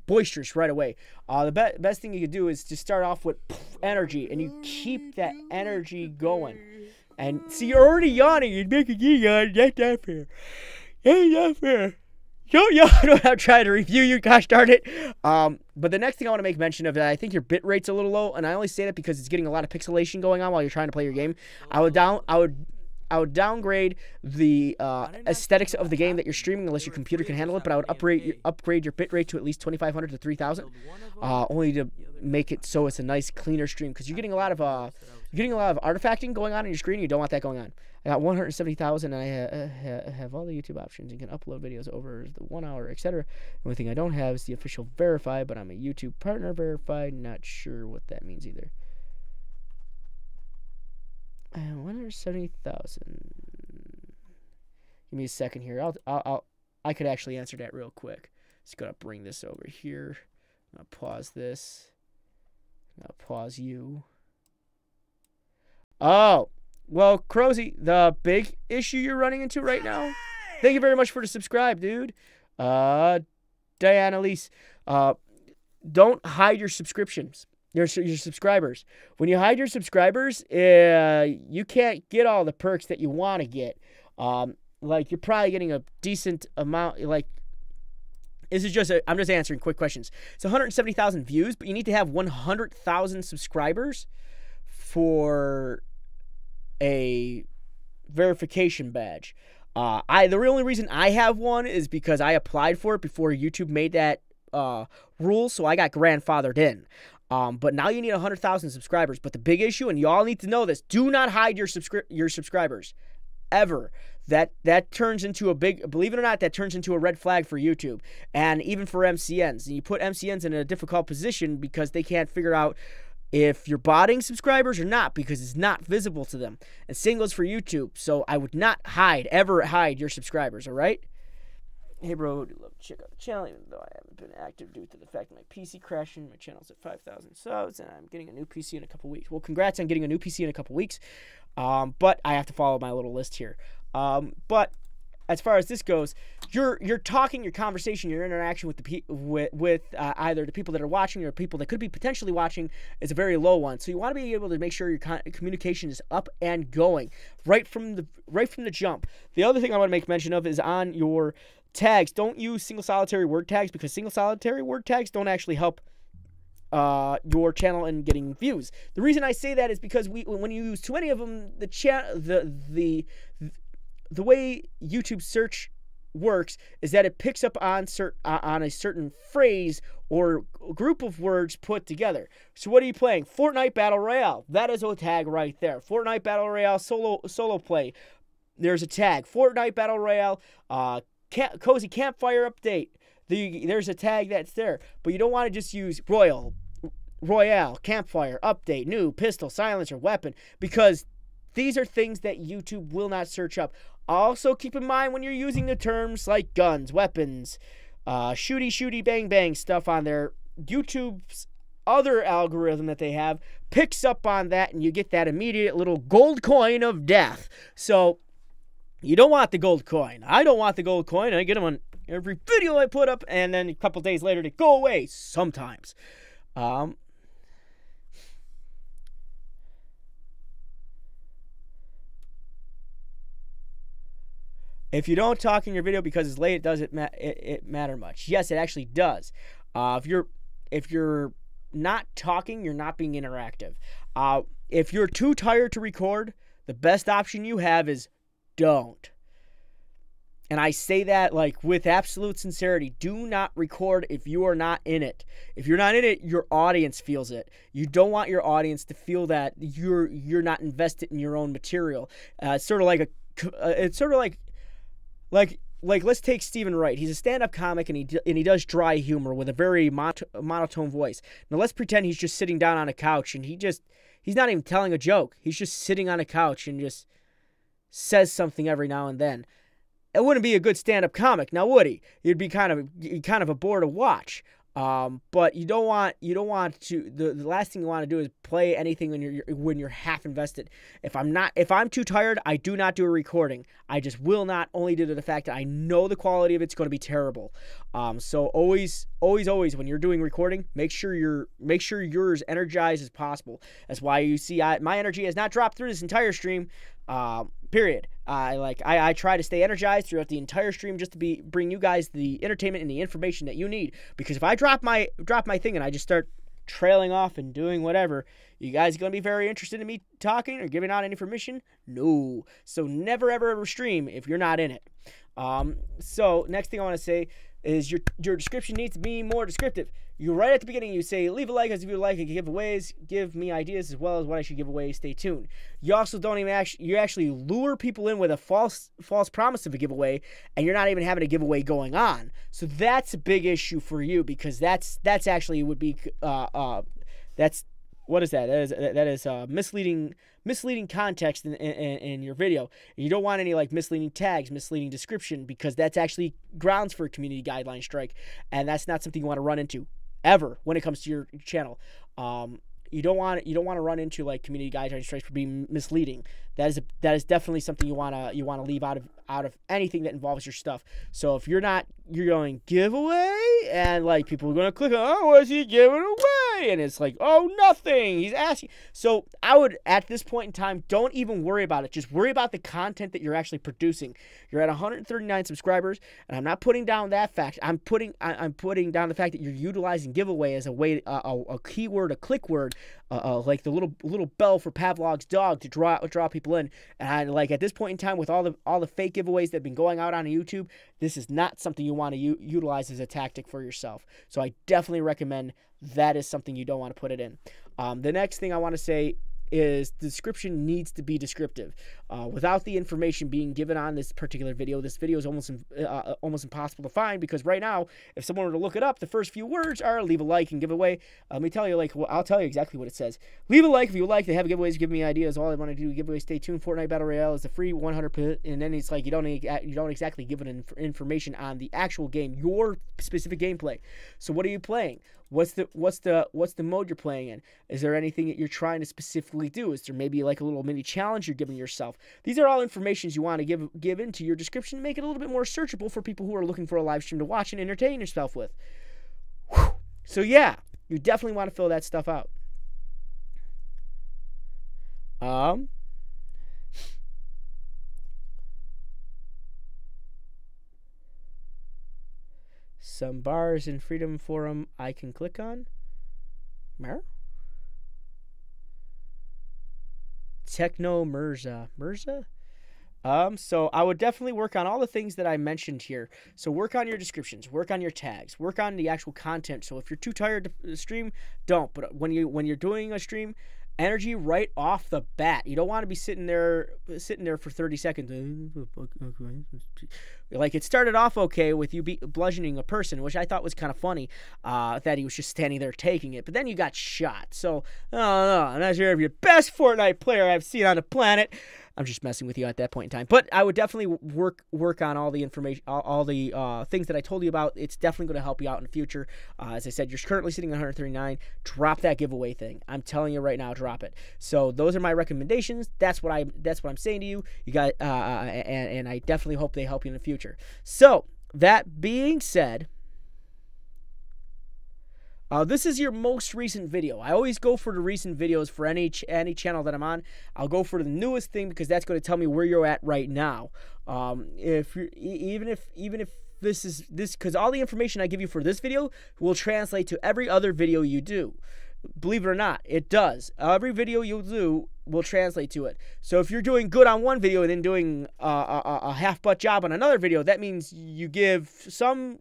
boisterous right away. The best thing you could do is to start off with energy, and you keep that energy going. And see, you're already yawning. You're making me yawn. That's not fair. That's not fair. Don't yawn when I'm trying to review you. Gosh darn it. But the next thing I want to make mention of, that I think your bit rate's a little low, and I only say that because it's getting a lot of pixelation going on while you're trying to play your game. I would downgrade the aesthetics of the game that you're streaming unless your computer can handle it, but I would upgrade your bitrate to at least 2500 to 3000, only to make it so it's a nice, cleaner stream, because you're getting a lot of artifacting going on your screen. And you don't want that going on. I got 170,000, and I have all the YouTube options. You can upload videos over the 1 hour, etc. The only thing I don't have is the official verified, but I'm a YouTube partner verified. Not sure what that means either. 170,000. Give me a second here. I could actually answer that real quick. Just gonna bring this over here. I'm gonna pause this. I'm gonna pause you. Oh, well, Crozy, the big issue you're running into right now. Thank you very much for the subscribe, dude. Diana Elise, don't hide your subscriptions. Your subscribers. When you hide your subscribers, you can't get all the perks that you want to get. Like, you're probably getting a decent amount. Like, this is I'm just answering quick questions. It's 170,000 views, but you need to have 100,000 subscribers for a verification badge. The only reason I have one is because I applied for it before YouTube made that rule, so I got grandfathered in. But now you need 100,000 subscribers. But the big issue, and you all need to know this, do not hide your subscribers. Ever. That turns into a big, believe it or not, that turns into a red flag for YouTube. And even for MCNs. And you put MCNs in a difficult position because they can't figure out if you're botting subscribers or not, because it's not visible to them. And same goes for YouTube. So I would not ever hide your subscribers, all right? Hey bro, I do love to check out the channel, even though I haven't been active due to the fact that my PC crashing. My channel's at 5,000 subs, and I'm getting a new PC in a couple weeks. Well, congrats on getting a new PC in a couple weeks. But I have to follow my little list here. But as far as this goes, your talking, your conversation, your interaction with either the people that are watching or people that could be potentially watching is a very low one. So you want to be able to make sure your communication is up and going right from the jump. The other thing I want to make mention of is on your tags. Don't use single solitary word tags, because single solitary word tags don't actually help your channel and getting views. The reason I say that is because when you use too many of them, the way YouTube search works is that it picks up on a certain phrase or group of words put together. So what are you playing? Fortnite Battle Royale. That is a tag right there. Fortnite Battle Royale solo play. There's a tag. Fortnite Battle Royale cozy campfire update. There's a tag that's there. But you don't want to just use Royale, campfire, update, new, pistol, silencer, weapon, because these are things that YouTube will not search up. Also, keep in mind when you're using the terms like guns, weapons, shooty, bang, bang stuff on there, YouTube's other algorithm that they have picks up on that, and you get that immediate little gold coin of death. So, you don't want the gold coin. I don't want the gold coin. I get them on every video I put up, and then a couple days later they go away sometimes. If you don't talk in your video because it's late, it doesn't matter much. Yes, it actually does. If you're not talking, you're not being interactive. If you're too tired to record, the best option you have is don't. And I say that like with absolute sincerity. Do not record if you are not in it. If you're not in it, your audience feels it. You don't want your audience to feel that you're not invested in your own material. It's sort of like let's take Stephen Wright. He's a stand-up comic, and he does dry humor with a very monotone voice. Now let's pretend he's just sitting down on a couch, and he's not even telling a joke. He's just sitting on a couch and just says something every now and then. It wouldn't be a good stand-up comic, now would he? You'd be kind of a bore to watch. But you don't want to. The last thing you want to do is play anything when you're half invested. If I'm too tired, I do not do a recording. I just will not, only due to the fact that I know the quality of it's going to be terrible. So always when you're doing recording, make sure you're as energized as possible. That's why you see my energy has not dropped through this entire stream. Period. I try to stay energized throughout the entire stream just to bring you guys the entertainment and the information that you need. Because if I drop my thing and I just start trailing off and doing whatever, you guys are going to be very interested in me talking or giving out any information? No. So never ever stream if you're not in it. So next thing I want to say is your description needs to be more descriptive. You right at the beginning, you say, leave a like if you like giveaways, give me ideas as well as what I should give away, stay tuned. You also don't even you actually lure people in with a false promise of a giveaway, and you're not even having a giveaway going on. So that's a big issue for you, because that's actually would be that's what is that? That is misleading context in your video. You don't want any like misleading tags, misleading description, because that's actually grounds for a community guideline strike, and that's not something you want to run into ever when it comes to your channel. You don't want to run into like community guideline strikes for being misleading. That is definitely something you want to leave out of anything that involves your stuff. So if you're going giveaway, and like people are going to click on, oh, what's he giving away? And it's like, oh, nothing. He's asking. So I would, at this point in time, don't even worry about it. Just worry about the content that you're actually producing. You're at 139 subscribers, and I'm not putting down that fact. I'm putting down the fact that you're utilizing giveaway as a way, a keyword, a click word, like the little bell for Pavlov's dog to draw people in. And like at this point in time, with all the fake giveaways that have been going out on YouTube, this is not something you want to utilize as a tactic for yourself. So I definitely recommend that is something you don't want to put it in. The next thing I want to say is the description needs to be descriptive. Without the information being given on this particular video, this video is almost impossible to find, because right now, if someone were to look it up, the first few words are leave a like and giveaway. Let me tell you, I'll tell you exactly what it says. Leave a like if you like. They have giveaways. Give me ideas. All I want to do is giveaway. Stay tuned. Fortnite Battle Royale is the free 100%, and then it's like you don't exactly give it information on the actual game, your specific gameplay. So what are you playing? What's the mode you're playing in? Is there anything that you're trying to specifically do? Is there maybe like a little mini challenge you're giving yourself? These are all informations you want to give into your description, make it a little bit more searchable for people who are looking for a live stream to watch and entertain yourself with. Whew. So yeah, you definitely want to fill that stuff out. Some bars in Freedom Forum I can click on. Techno Mirza. So I would definitely work on all the things that I mentioned here. So work on your descriptions, work on your tags, work on the actual content. So if you're too tired to stream, don't. But when you're doing a stream, energy right off the bat. You don't want to be sitting there for 30 seconds. Like, it started off okay with you bludgeoning a person, which I thought was kind of funny, that he was just standing there taking it. But then you got shot. So, I don't know. I'm not sure if you're the best Fortnite player I've seen on the planet. I'm just messing with you at that point in time. But I would definitely work on all the information, all the things that I told you about. It's definitely going to help you out in the future. As I said, you're currently sitting at 139. Drop that giveaway thing. I'm telling you right now, drop it. So those are my recommendations. That's what I'm saying to you. You got and I definitely hope they help you in the future. So that being said, this is your most recent video. I always go for the recent videos for any channel that I'm on. I'll go for the newest thing because that's going to tell me where you're at right now. If you're, even if this because all the information I give you for this video will translate to every other video you do. Believe it or not, it does. Every video you'll do will translate to it. So if you're doing good on one video and then doing a half-butt job on another video, that means you give some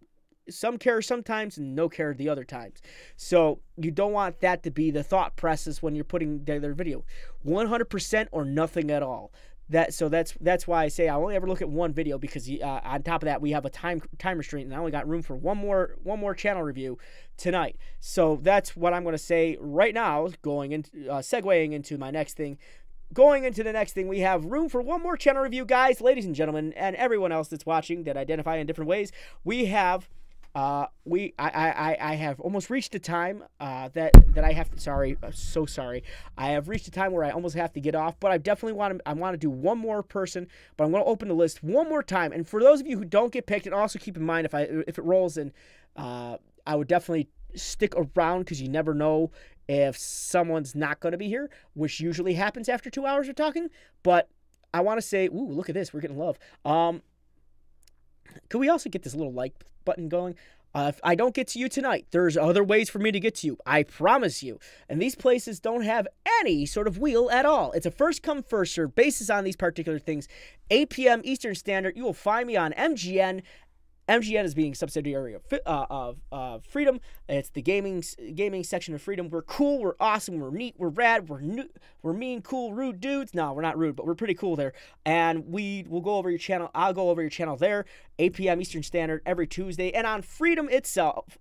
care sometimes and no care the other times. So you don't want that to be the thought process when you're putting together a video. 100% or nothing at all. So that's why I say I only ever look at one video, because on top of that we have a time restraint, and I only got room for one more channel review tonight. So that's what I'm going to say right now, segueing into my next thing. Going into the next thing, we have room for one more channel review, guys, ladies and gentlemen, and everyone else that's watching that identify in different ways. We have I have almost reached the time that I have to, sorry, I'm so sorry. I have reached a time where I almost have to get off, but I definitely want to do one more person, but I'm going to open the list one more time. And for those of you who don't get picked, and also keep in mind if it rolls in, I would definitely stick around, because you never know if someone's not going to be here, which usually happens after 2 hours of talking. But I want to say, ooh, look at this, we're getting love. Could we also get this little like button going? If I don't get to you tonight, there's other ways for me to get to you. I promise you. And these places don't have any sort of wheel at all. It's a first come, first serve basis on these particular things. 8 p.m. Eastern Standard. You will find me on MGN. MGN is being subsidiary of Freedom. It's the gaming section of Freedom. We're cool, we're awesome, we're neat, we're rad, we're mean, cool, rude dudes. No, we're not rude, but we're pretty cool there. And we will go over your channel. I'll go over your channel there, 8 p.m. Eastern Standard every Tuesday. And on Freedom itself,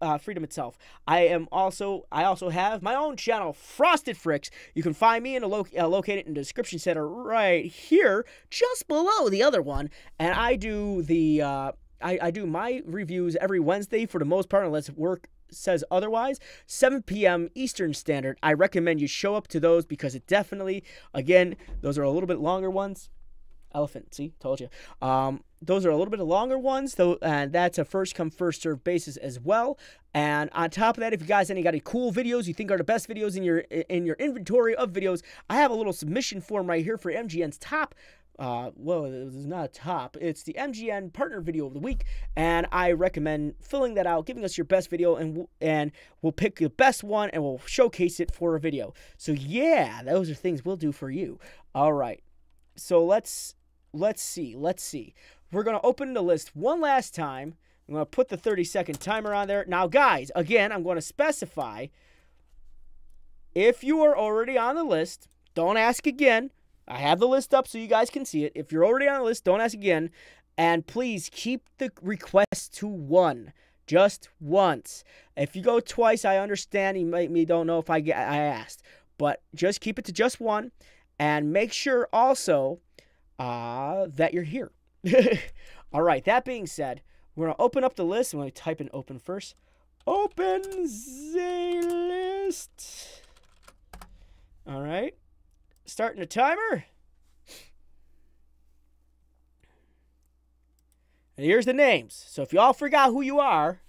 I also have my own channel, Frosted Fricks. You can find me and locate it in the description center right here, just below the other one. And I do the I do my reviews every Wednesday for the most part, unless work says otherwise. 7 p.m. Eastern Standard. I recommend you show up to those, because it definitely, again, those are a little bit longer ones. Elephant, see, told you. Those are a little bit longer ones, though, and that's a first come, first serve basis as well. And on top of that, if you guys got any cool videos you think are the best videos in your inventory of videos, I have a little submission form right here for MGN's top. Well, it's not a top. It's the MGN Partner Video of the Week, and I recommend filling that out, giving us your best video, and we'll pick the best one and we'll showcase it for a video. So yeah, those are things we'll do for you. All right. So let's see. We're gonna open the list one last time. I'm gonna put the 30-second timer on there. Now, guys, again, I'm going to specify, if you are already on the list, don't ask again. I have the list up so you guys can see it. If you're already on the list, don't ask again. And please keep the request to one. Just once. If you go twice, I understand. You don't know if I asked. But just keep it to just one. And make sure also that you're here. All right, that being said, we're going to open up the list. I'm going to type in open first. Open the list. All right. Starting the timer. And here's the names. So if you all forgot who you are,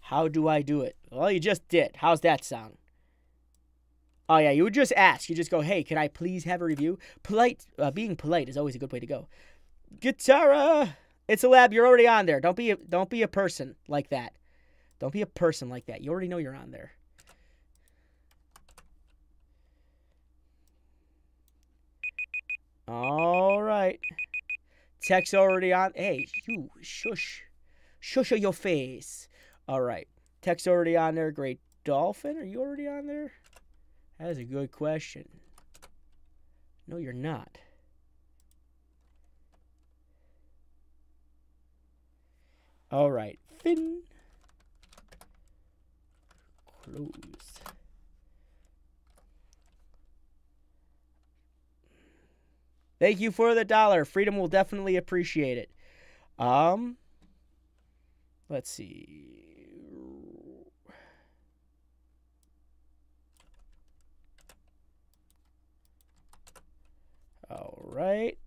how do I do it? Well, you just did. How's that sound? Oh, yeah, you would just ask. You just go, hey, can I please have a review? Being polite is always a good way to go. Guitarra. It's a lab. You're already on there. Don't be a person like that. Don't be a person like that. You already know you're on there. right. Tech's already on. Hey, you shush. Shush your face. All right. Tech's already on there. Great Dolphin, are you already on there? That is a good question. No, you're not. All right. Finn. Closed. Thank you for the $1. Freedom will definitely appreciate it. Let's see. All right.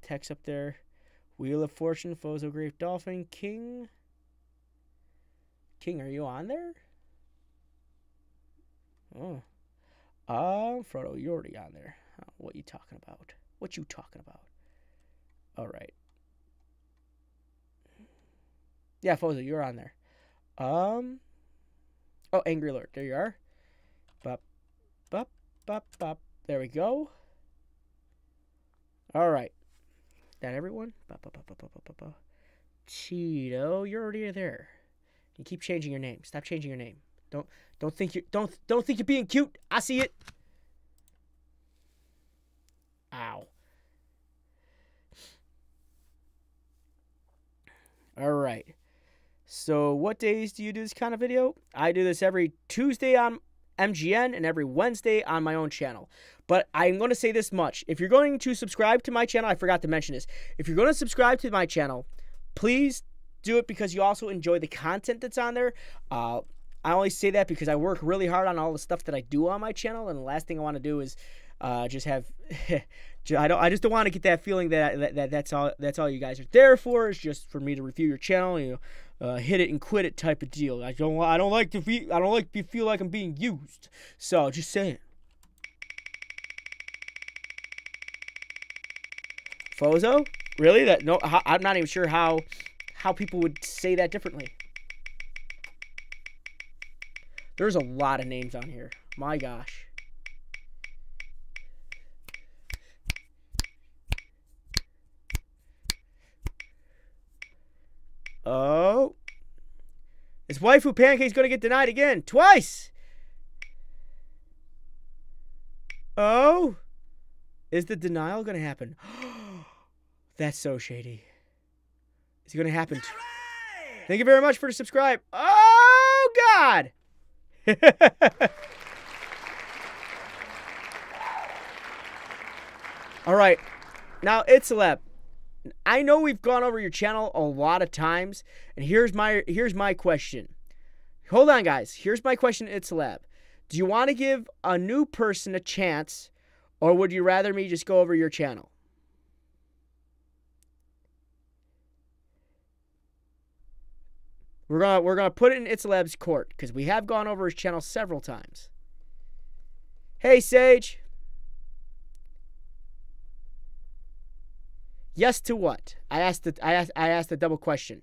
Text up there. Wheel of Fortune, Fozo, Great Dolphin, King. King, are you on there? Oh. Frodo, you're already on there. What you talking about? What you talking about? All right. Yeah, Fozo, you're on there. Oh, Angry Alert. There you are. Bop, bop, bop, bop. There we go. All right. That everyone? Bop, bop, bop, bop, bop, bop, bop. Cheeto, you're already there. You keep changing your name. Stop changing your name. Don't think you're being cute. I see it. Ow. All right. So what days do you do this kind of video? I do this every Tuesday on MGN and every Wednesday on my own channel. But I'm going to say this much. If you're going to subscribe to my channel, I forgot to mention this. If you're going to subscribe to my channel, please do it because you also enjoy the content that's on there. I only say that because I work really hard on all the stuff that I do on my channel, and the last thing I want to do is just have I just don't want to get that feeling that's all you guys are there for, is just for me to review your channel, hit it and quit it type of deal. I don't like to feel like I'm being used. So just saying. Fozo? Really? No, I'm not even sure how people would say that differently. There's a lot of names on here. My gosh. Oh. His waifu Pancake's going to get denied again. Twice. Oh. Is the denial going to happen? That's so shady. Is it going to happen? Thank you very much for the subscribe. Oh, God. All right. Now, Itzaleb. I know we've gone over your channel a lot of times, and here's my question. Hold on, guys. Here's my question to Itzaleb. Do you want to give a new person a chance, or would you rather me just go over your channel? We're gonna put it in Itzaleb's court because we have gone over his channel several times. Hey, Sage. Yes to what? I asked a double question.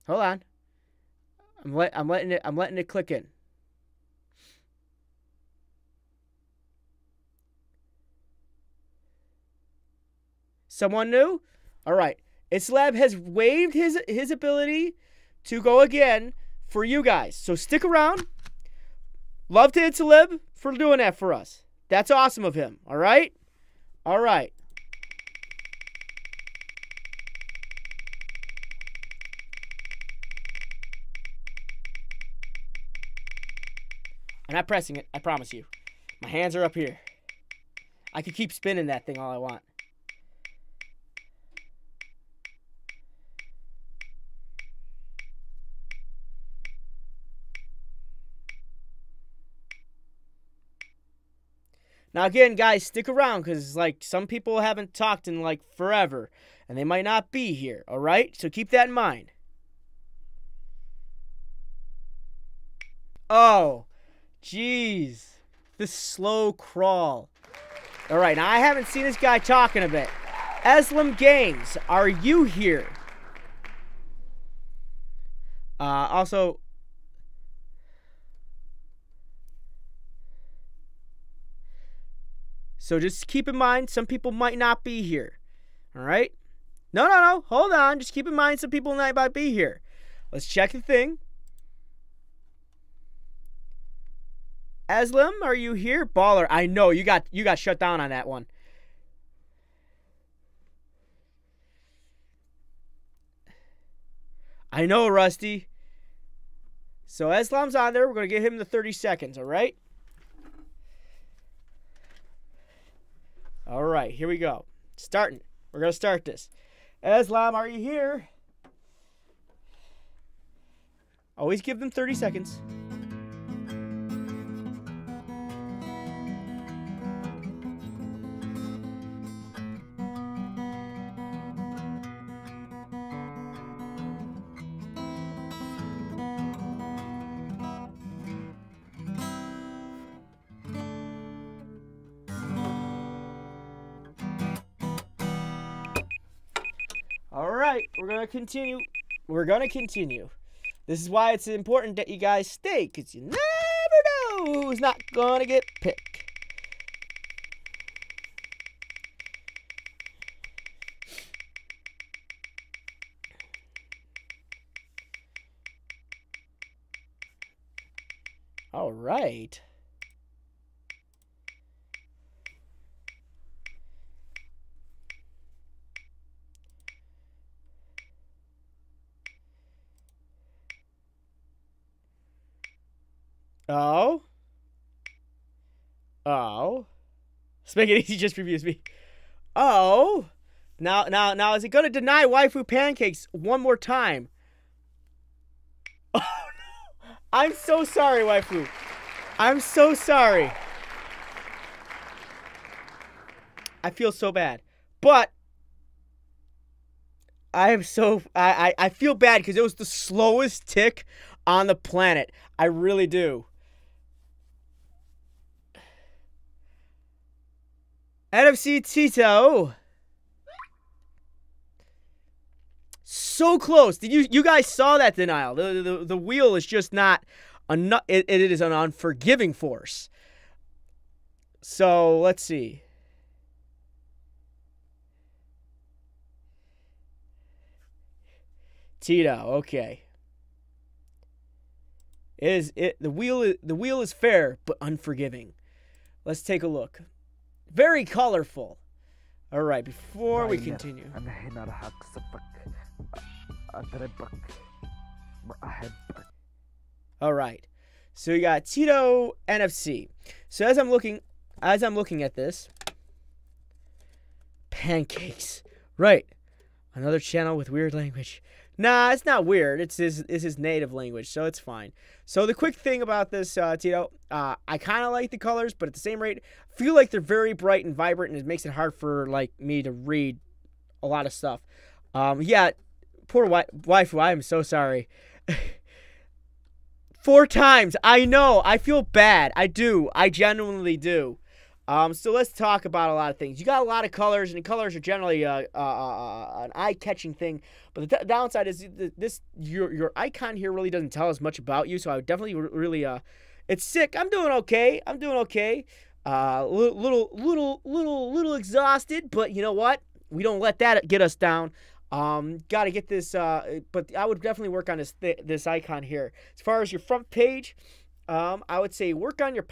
Hold on. I'm letting it click in. Someone new? All right. Itzaleb has waived his ability to go again for you guys. So stick around. Love to Itzaleb for doing that for us. That's awesome of him. All right? All right. I'm not pressing it. I promise you. My hands are up here. I could keep spinning that thing all I want. Now, again, guys, stick around because, like, some people haven't talked in, like, forever, and they might not be here, all right? So keep that in mind. Oh, jeez. This slow crawl. All right, now I haven't seen this guy talk in a bit. Eslam Games, are you here? Also, so just keep in mind, some people might not be here. All right? No. Hold on. Just keep in mind, some people might not be here. Let's check the thing. Aslam, are you here? Baller. I know you got shut down on that one. I know, Rusty. So Aslam's on there. We're going to give him the 30 seconds, all right? All right, here we go. Starting. We're going to start this. Aslam, are you here? Always give them 30 seconds. All right, we're going to continue. We're going to continue. This is why it's important that you guys stay, because you never know who's not going to get picked. All right. Oh. Let's make it easy just for you, me. Oh. Now, is it going to deny waifu pancakes one more time? Oh, no. I'm so sorry, waifu. I'm so sorry. I feel so bad. But I feel bad because it was the slowest tick on the planet. I really do. NFC Tito. So close. Did you guys saw that denial? The wheel is just not enough. It is an unforgiving force. So let's see. Tito, okay. The wheel is fair but unforgiving. Let's take a look. Very colorful. All right, before we continue. All right. So you got Tito NFC. So as I'm looking at this, pancakes. Right. Another channel with weird language. Nah, it's not weird. It's his native language, so it's fine. So the quick thing about this, Tito, I kind of like the colors, but at the same rate, I feel like they're very bright and vibrant, and it makes it hard for like me to read a lot of stuff. Yeah, poor waifu. I am so sorry. 4 times. I know. I feel bad. I do. I genuinely do. So let's talk about a lot of things. You got a lot of colors, and colors are generally an eye-catching thing. But the downside is your icon here really doesn't tell us much about you. So I would definitely really it's sick. I'm doing okay. Little exhausted, but you know what? We don't let that get us down. Got to get this. But I would definitely work on this icon here. As far as your front page. I would say work on your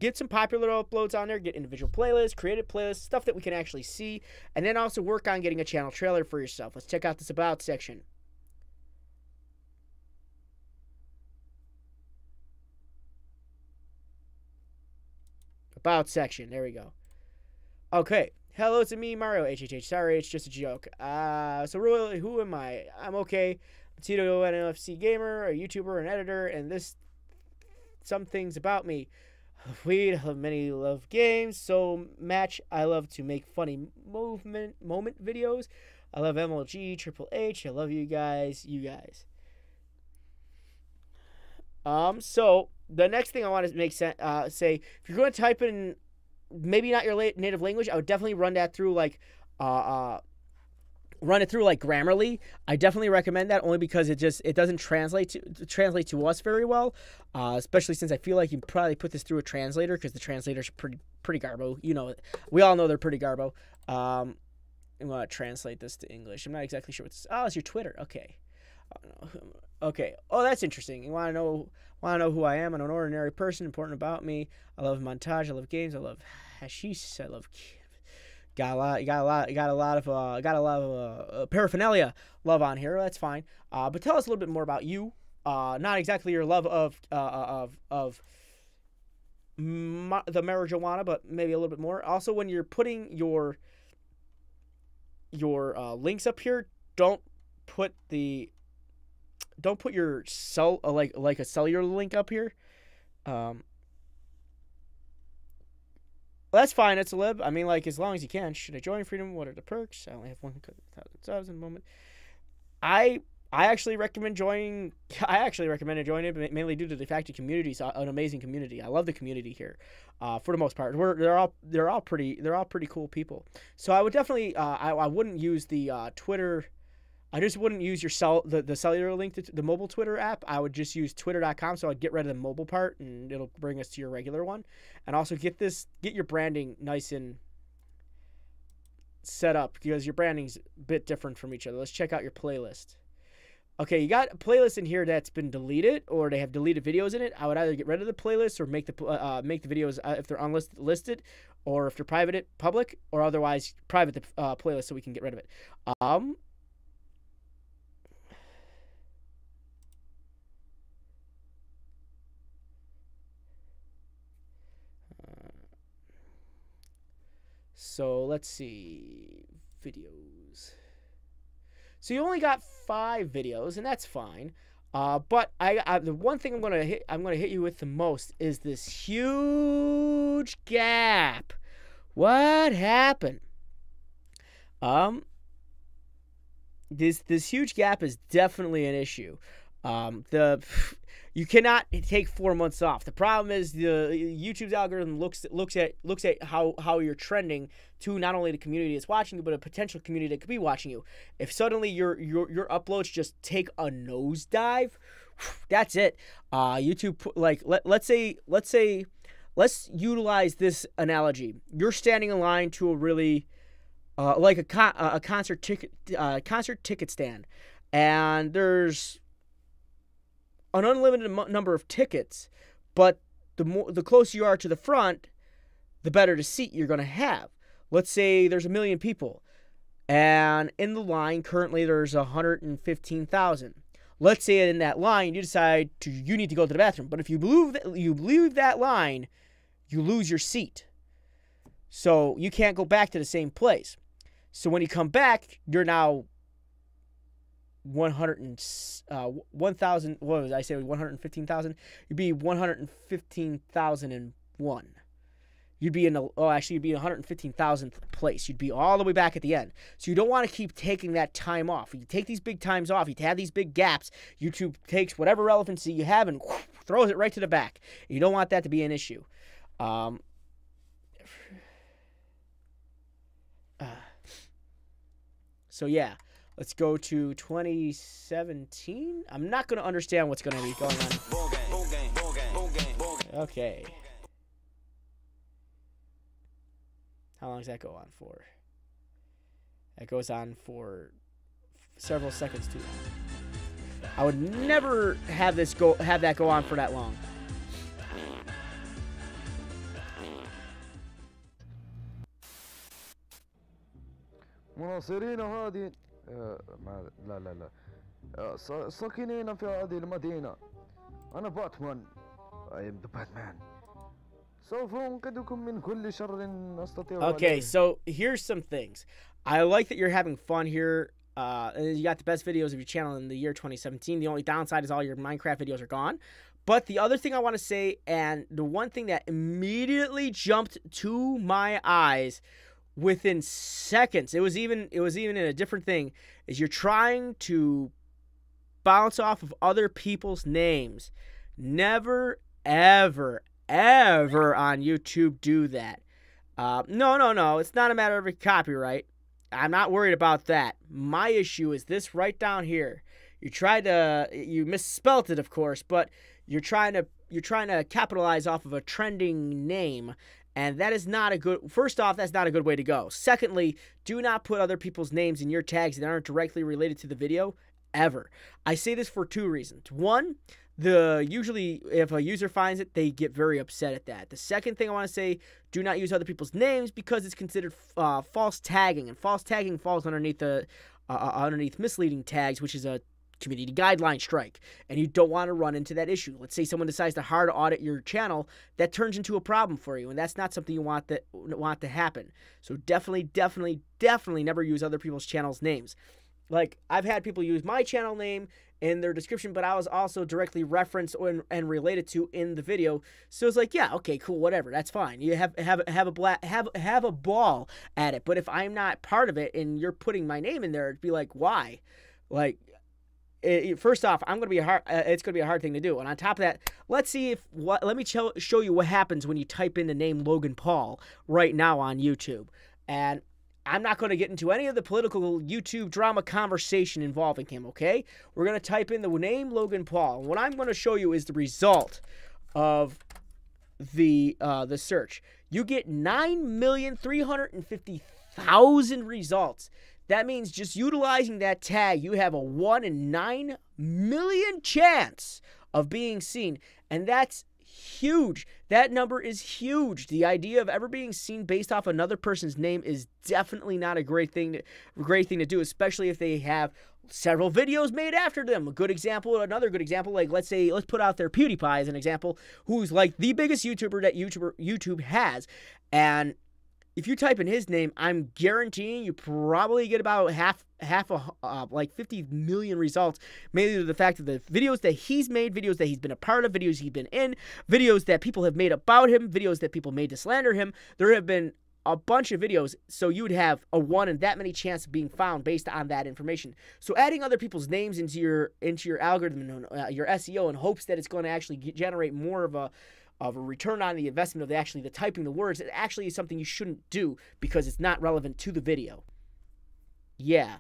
get some popular uploads on there, get individual playlists, creative playlists, stuff that we can actually see, and then also work on getting a channel trailer for yourself. Let's check out this About section. About section. There we go. Okay. Hello, it's me, Mario HHH. Sorry, it's just a joke. So really, who am I? I'm okay. Tito, an NFC gamer, a YouTuber, an editor, and this... Some things about me. We have many love games, so match. I love to make funny moment videos. I love MLG, Triple H. I love you guys. So the next thing I want to make say, if you're going to type in maybe not your native language, I would definitely run that through like run it through like Grammarly. I definitely recommend that only because it doesn't translate to us very well, especially since I feel like you probably put this through a translator because the translators are pretty garbo. You know, we all know they're pretty garbo. I'm gonna translate this to English. I'm not exactly sure what this. Oh, it's your Twitter. Okay. Okay. Oh, that's interesting. You want to know who I am? I'm an ordinary person. Important about me. I love montage. I love games. I love hashish. I love. Got a lot of paraphernalia love on here. That's fine. But tell us a little bit more about you. Not exactly your love of the marijuana, but maybe a little bit more. Also, when you're putting your links up here, don't put your like a cellular link up here. Well, that's fine. It's a lib. I mean, like, as long as you can. Should I join Freedom? What are the perks? I only have 1,000 subs in the moment. I actually recommend joining. I actually recommended joining it mainly due to the fact the community is an amazing community. I love the community here, for the most part. They're all pretty cool people. So I would definitely I wouldn't use the Twitter. I just wouldn't use the cellular link to the mobile Twitter app. I would just use twitter.com, so I'd get rid of the mobile part, and it'll bring us to your regular one. And also get your branding nice and set up, because your branding's a bit different from each other. Let's check out your playlist. Okay, you got a playlist in here that's been deleted, or they have deleted videos in it. I would either get rid of the playlist or make the videos if they're unlisted, or if they're public, or otherwise private the playlist so we can get rid of it. So let's see, videos. So you only got 5 videos, and that's fine. But the one thing I'm gonna hit you with the most is this huge gap. What happened? This huge gap is definitely an issue. You cannot take 4 months off. The problem is YouTube's algorithm looks at how you're trending to not only the community that's watching you, but a potential community that could be watching you. If suddenly your uploads just take a nosedive, that's it. YouTube, like let's utilize this analogy. You're standing in line to a really like a concert ticket stand, and there's an unlimited number of tickets, but the closer you are to the front, the better the seat you're going to have. Let's say there's 1 million people, and in the line currently there's 115,000. Let's say in that line you decide you need to go to the bathroom, but if you leave that line, you lose your seat, so you can't go back to the same place. So when you come back, you're now 1,000. What was I say? 115,000. You'd be 115,001. You'd be in the you'd be in 115,000th place. You'd be all the way back at the end. So you don't want to keep taking that time off. You take these big times off. You have these big gaps. YouTube takes whatever relevancy you have and throws it right to the back. You don't want that to be an issue. So yeah. Let's go to 2017. I'm not going to understand what's going to be going on. Okay. How long does that go on for? That goes on for several seconds too long. I would never have that go on for that long. مناصرين هذه لا لا لا ساكنين في هذه المدينة. أنا باتمان. I am the Batman. سوف أنقذكم من كل شر أستطيع. Okay, so here's some things. I like that you're having fun here. And you got the best videos of your channel in the year 2017. The only downside is all your Minecraft videos are gone. But the other thing I want to say, and the one thing that immediately jumped to my eyes within seconds, it was even in a different thing, is you're trying to bounce off of other people's names. Never, ever, ever on YouTube do that. No. It's not a matter of a copyright. I'm not worried about that. My issue is this right down here. You misspelt it, of course, but you're trying to capitalize off of a trending name, and that is not a good. First off, that's not a good way to go. Secondly, do not put other people's names in your tags that aren't directly related to the video ever. I say this for 2 reasons. One, usually if a user finds it, they get very upset at that. The second thing I want to say, do not use other people's names because it's considered false tagging, and false tagging falls underneath misleading tags, which is a community guideline strike, and you don't want to run into that issue. Let's say someone decides to hard audit your channel, that turns into a problem for you, and that's not something you want to happen. So definitely never use other people's channels' names. Like, I've had people use my channel name in their description, but I was also directly referenced and related to in the video. So it's like, yeah, okay, cool, whatever, that's fine. You have a ball at it. But if I'm not part of it and you're putting my name in there, it'd be like, why? Like, first off, it's gonna be a hard thing to do. And on top of that, let me show you what happens when you type in the name Logan Paul right now on YouTube. And I'm not going to get into any of the political YouTube drama conversation involving him, okay? We're going to type in the name Logan Paul. And what I'm going to show you is the result of the search. You get 9,350,000 results. That means just utilizing that tag, you have a 1 in 9 million chance of being seen. And that's huge. That number is huge. The idea of ever being seen based off another person's name is definitely not a great thing to do, especially if they have several videos made after them. Another good example, like let's put out there PewDiePie as an example, who's like the biggest YouTuber that YouTube has. And if you type in his name, I'm guaranteeing you probably get about like 50 million results, mainly due to the fact of the videos that he's made, videos that he's been a part of, videos he's been in, videos that people have made about him, videos that people made to slander him. There have been a bunch of videos, so you would have a 1 in that many chance of being found based on that information. So adding other people's names into your algorithm, your SEO, in hopes that it's going to actually generate more of a return on the investment of the typing the words, it actually is something you shouldn't do because it's not relevant to the video. Yeah.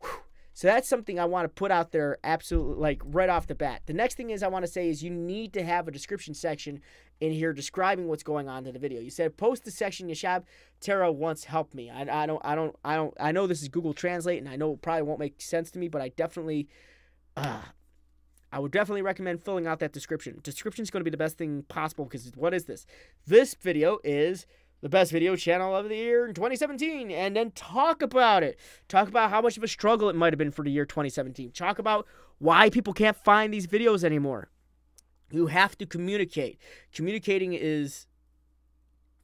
Whew. So that's something I want to put out there absolutely, like, right off the bat. The next thing I want to say is you need to have a description section in here describing what's going on in the video. You said post the section Yashab Tara once helped me. I know this is Google Translate, and I know it probably won't make sense to me, but I would definitely recommend filling out that description. Description is going to be the best thing possible because what is this? This video is the best video channel of the year in 2017. And then talk about it. Talk about how much of a struggle it might have been for the year 2017. Talk about why people can't find these videos anymore. You have to communicate. Communicating is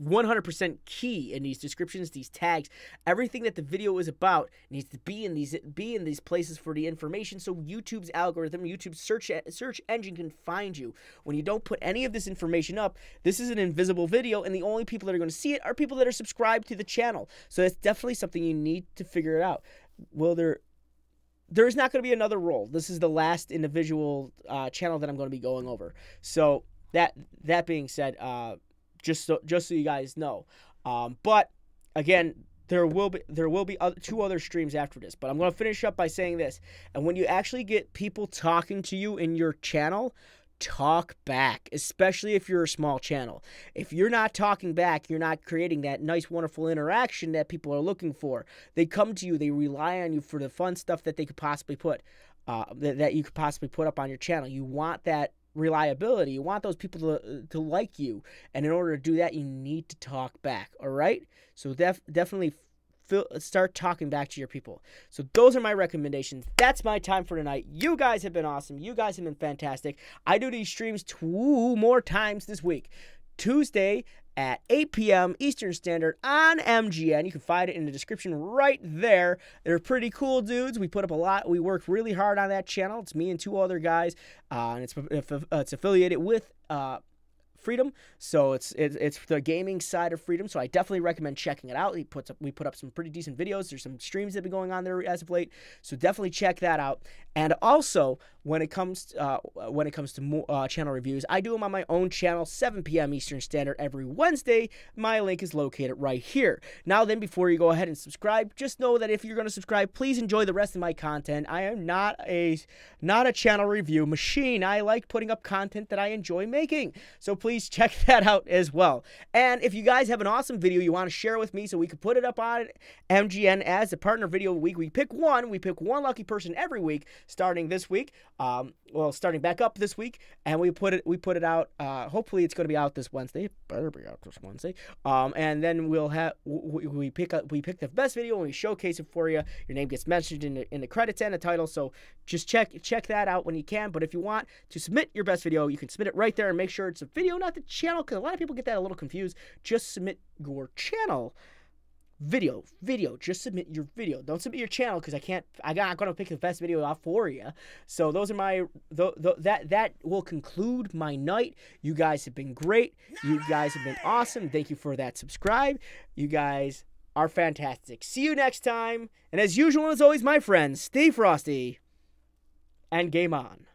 100% key in these descriptions, these tags. Everything that the video is about needs to be in these places for the information, so YouTube's algorithm, YouTube's search engine can find you. When you don't put any of this information up, this is an invisible video, and the only people that are going to see it are people that are subscribed to the channel. So that's definitely something you need to figure it out. Well, there's not going to be another role. This is the last individual channel that I'm going to be going over. So that being said, just so you guys know, but again, there will be 2 other streams after this. But I'm going to finish up by saying this: and when you actually get people talking to you in your channel, talk back, especially if you're a small channel. If you're not talking back, you're not creating that nice, wonderful interaction that people are looking for. They come to you, they rely on you for the fun stuff that they could possibly put, that you could possibly put up on your channel. You want that reliability. You want those people to like you, and in order to do that, you need to talk back. All right, so definitely start talking back to your people. So those are my recommendations. That's my time for tonight. You guys have been awesome. You guys have been fantastic. I do these streams 2 more times this week. Tuesday at 8 p.m. Eastern Standard on MGN. You can find it in the description right there. They're pretty cool dudes. We put up a lot. We worked really hard on that channel. It's me and 2 other guys, and it's affiliated with Freedom. So it's the gaming side of Freedom. So I definitely recommend checking it out. We put up some pretty decent videos. There's some streams that have been going on there as of late. So definitely check that out. And also, when it comes to channel reviews, I do them on my own channel, 7 p.m. Eastern Standard every Wednesday. My link is located right here. Now then, before you go ahead and subscribe, just know that if you're going to subscribe, please enjoy the rest of my content. I am not a channel review machine. I like putting up content that I enjoy making. So please check that out as well. And if you guys have an awesome video you want to share with me so we can put it up on MGN as a partner video of the week, we pick one lucky person every week starting this week. Starting back up this week, and we put it out. Hopefully, it's going to be out this Wednesday. It better be out this Wednesday. And then we pick the best video and we showcase it for you. Your name gets mentioned in the credits and the title. So just check that out when you can. But if you want to submit your best video, you can submit it right there and make sure it's a video, not the channel, because a lot of people get that a little confused. Just submit your channel. Video, just submit your video. Don't submit your channel because I'm not gonna pick the best video off for you. So those are that will conclude my night. You guys have been great. You guys have been awesome. Thank you for that subscribe. You guys are fantastic. See you next time. And as usual, as always, my friends, stay frosty and game on.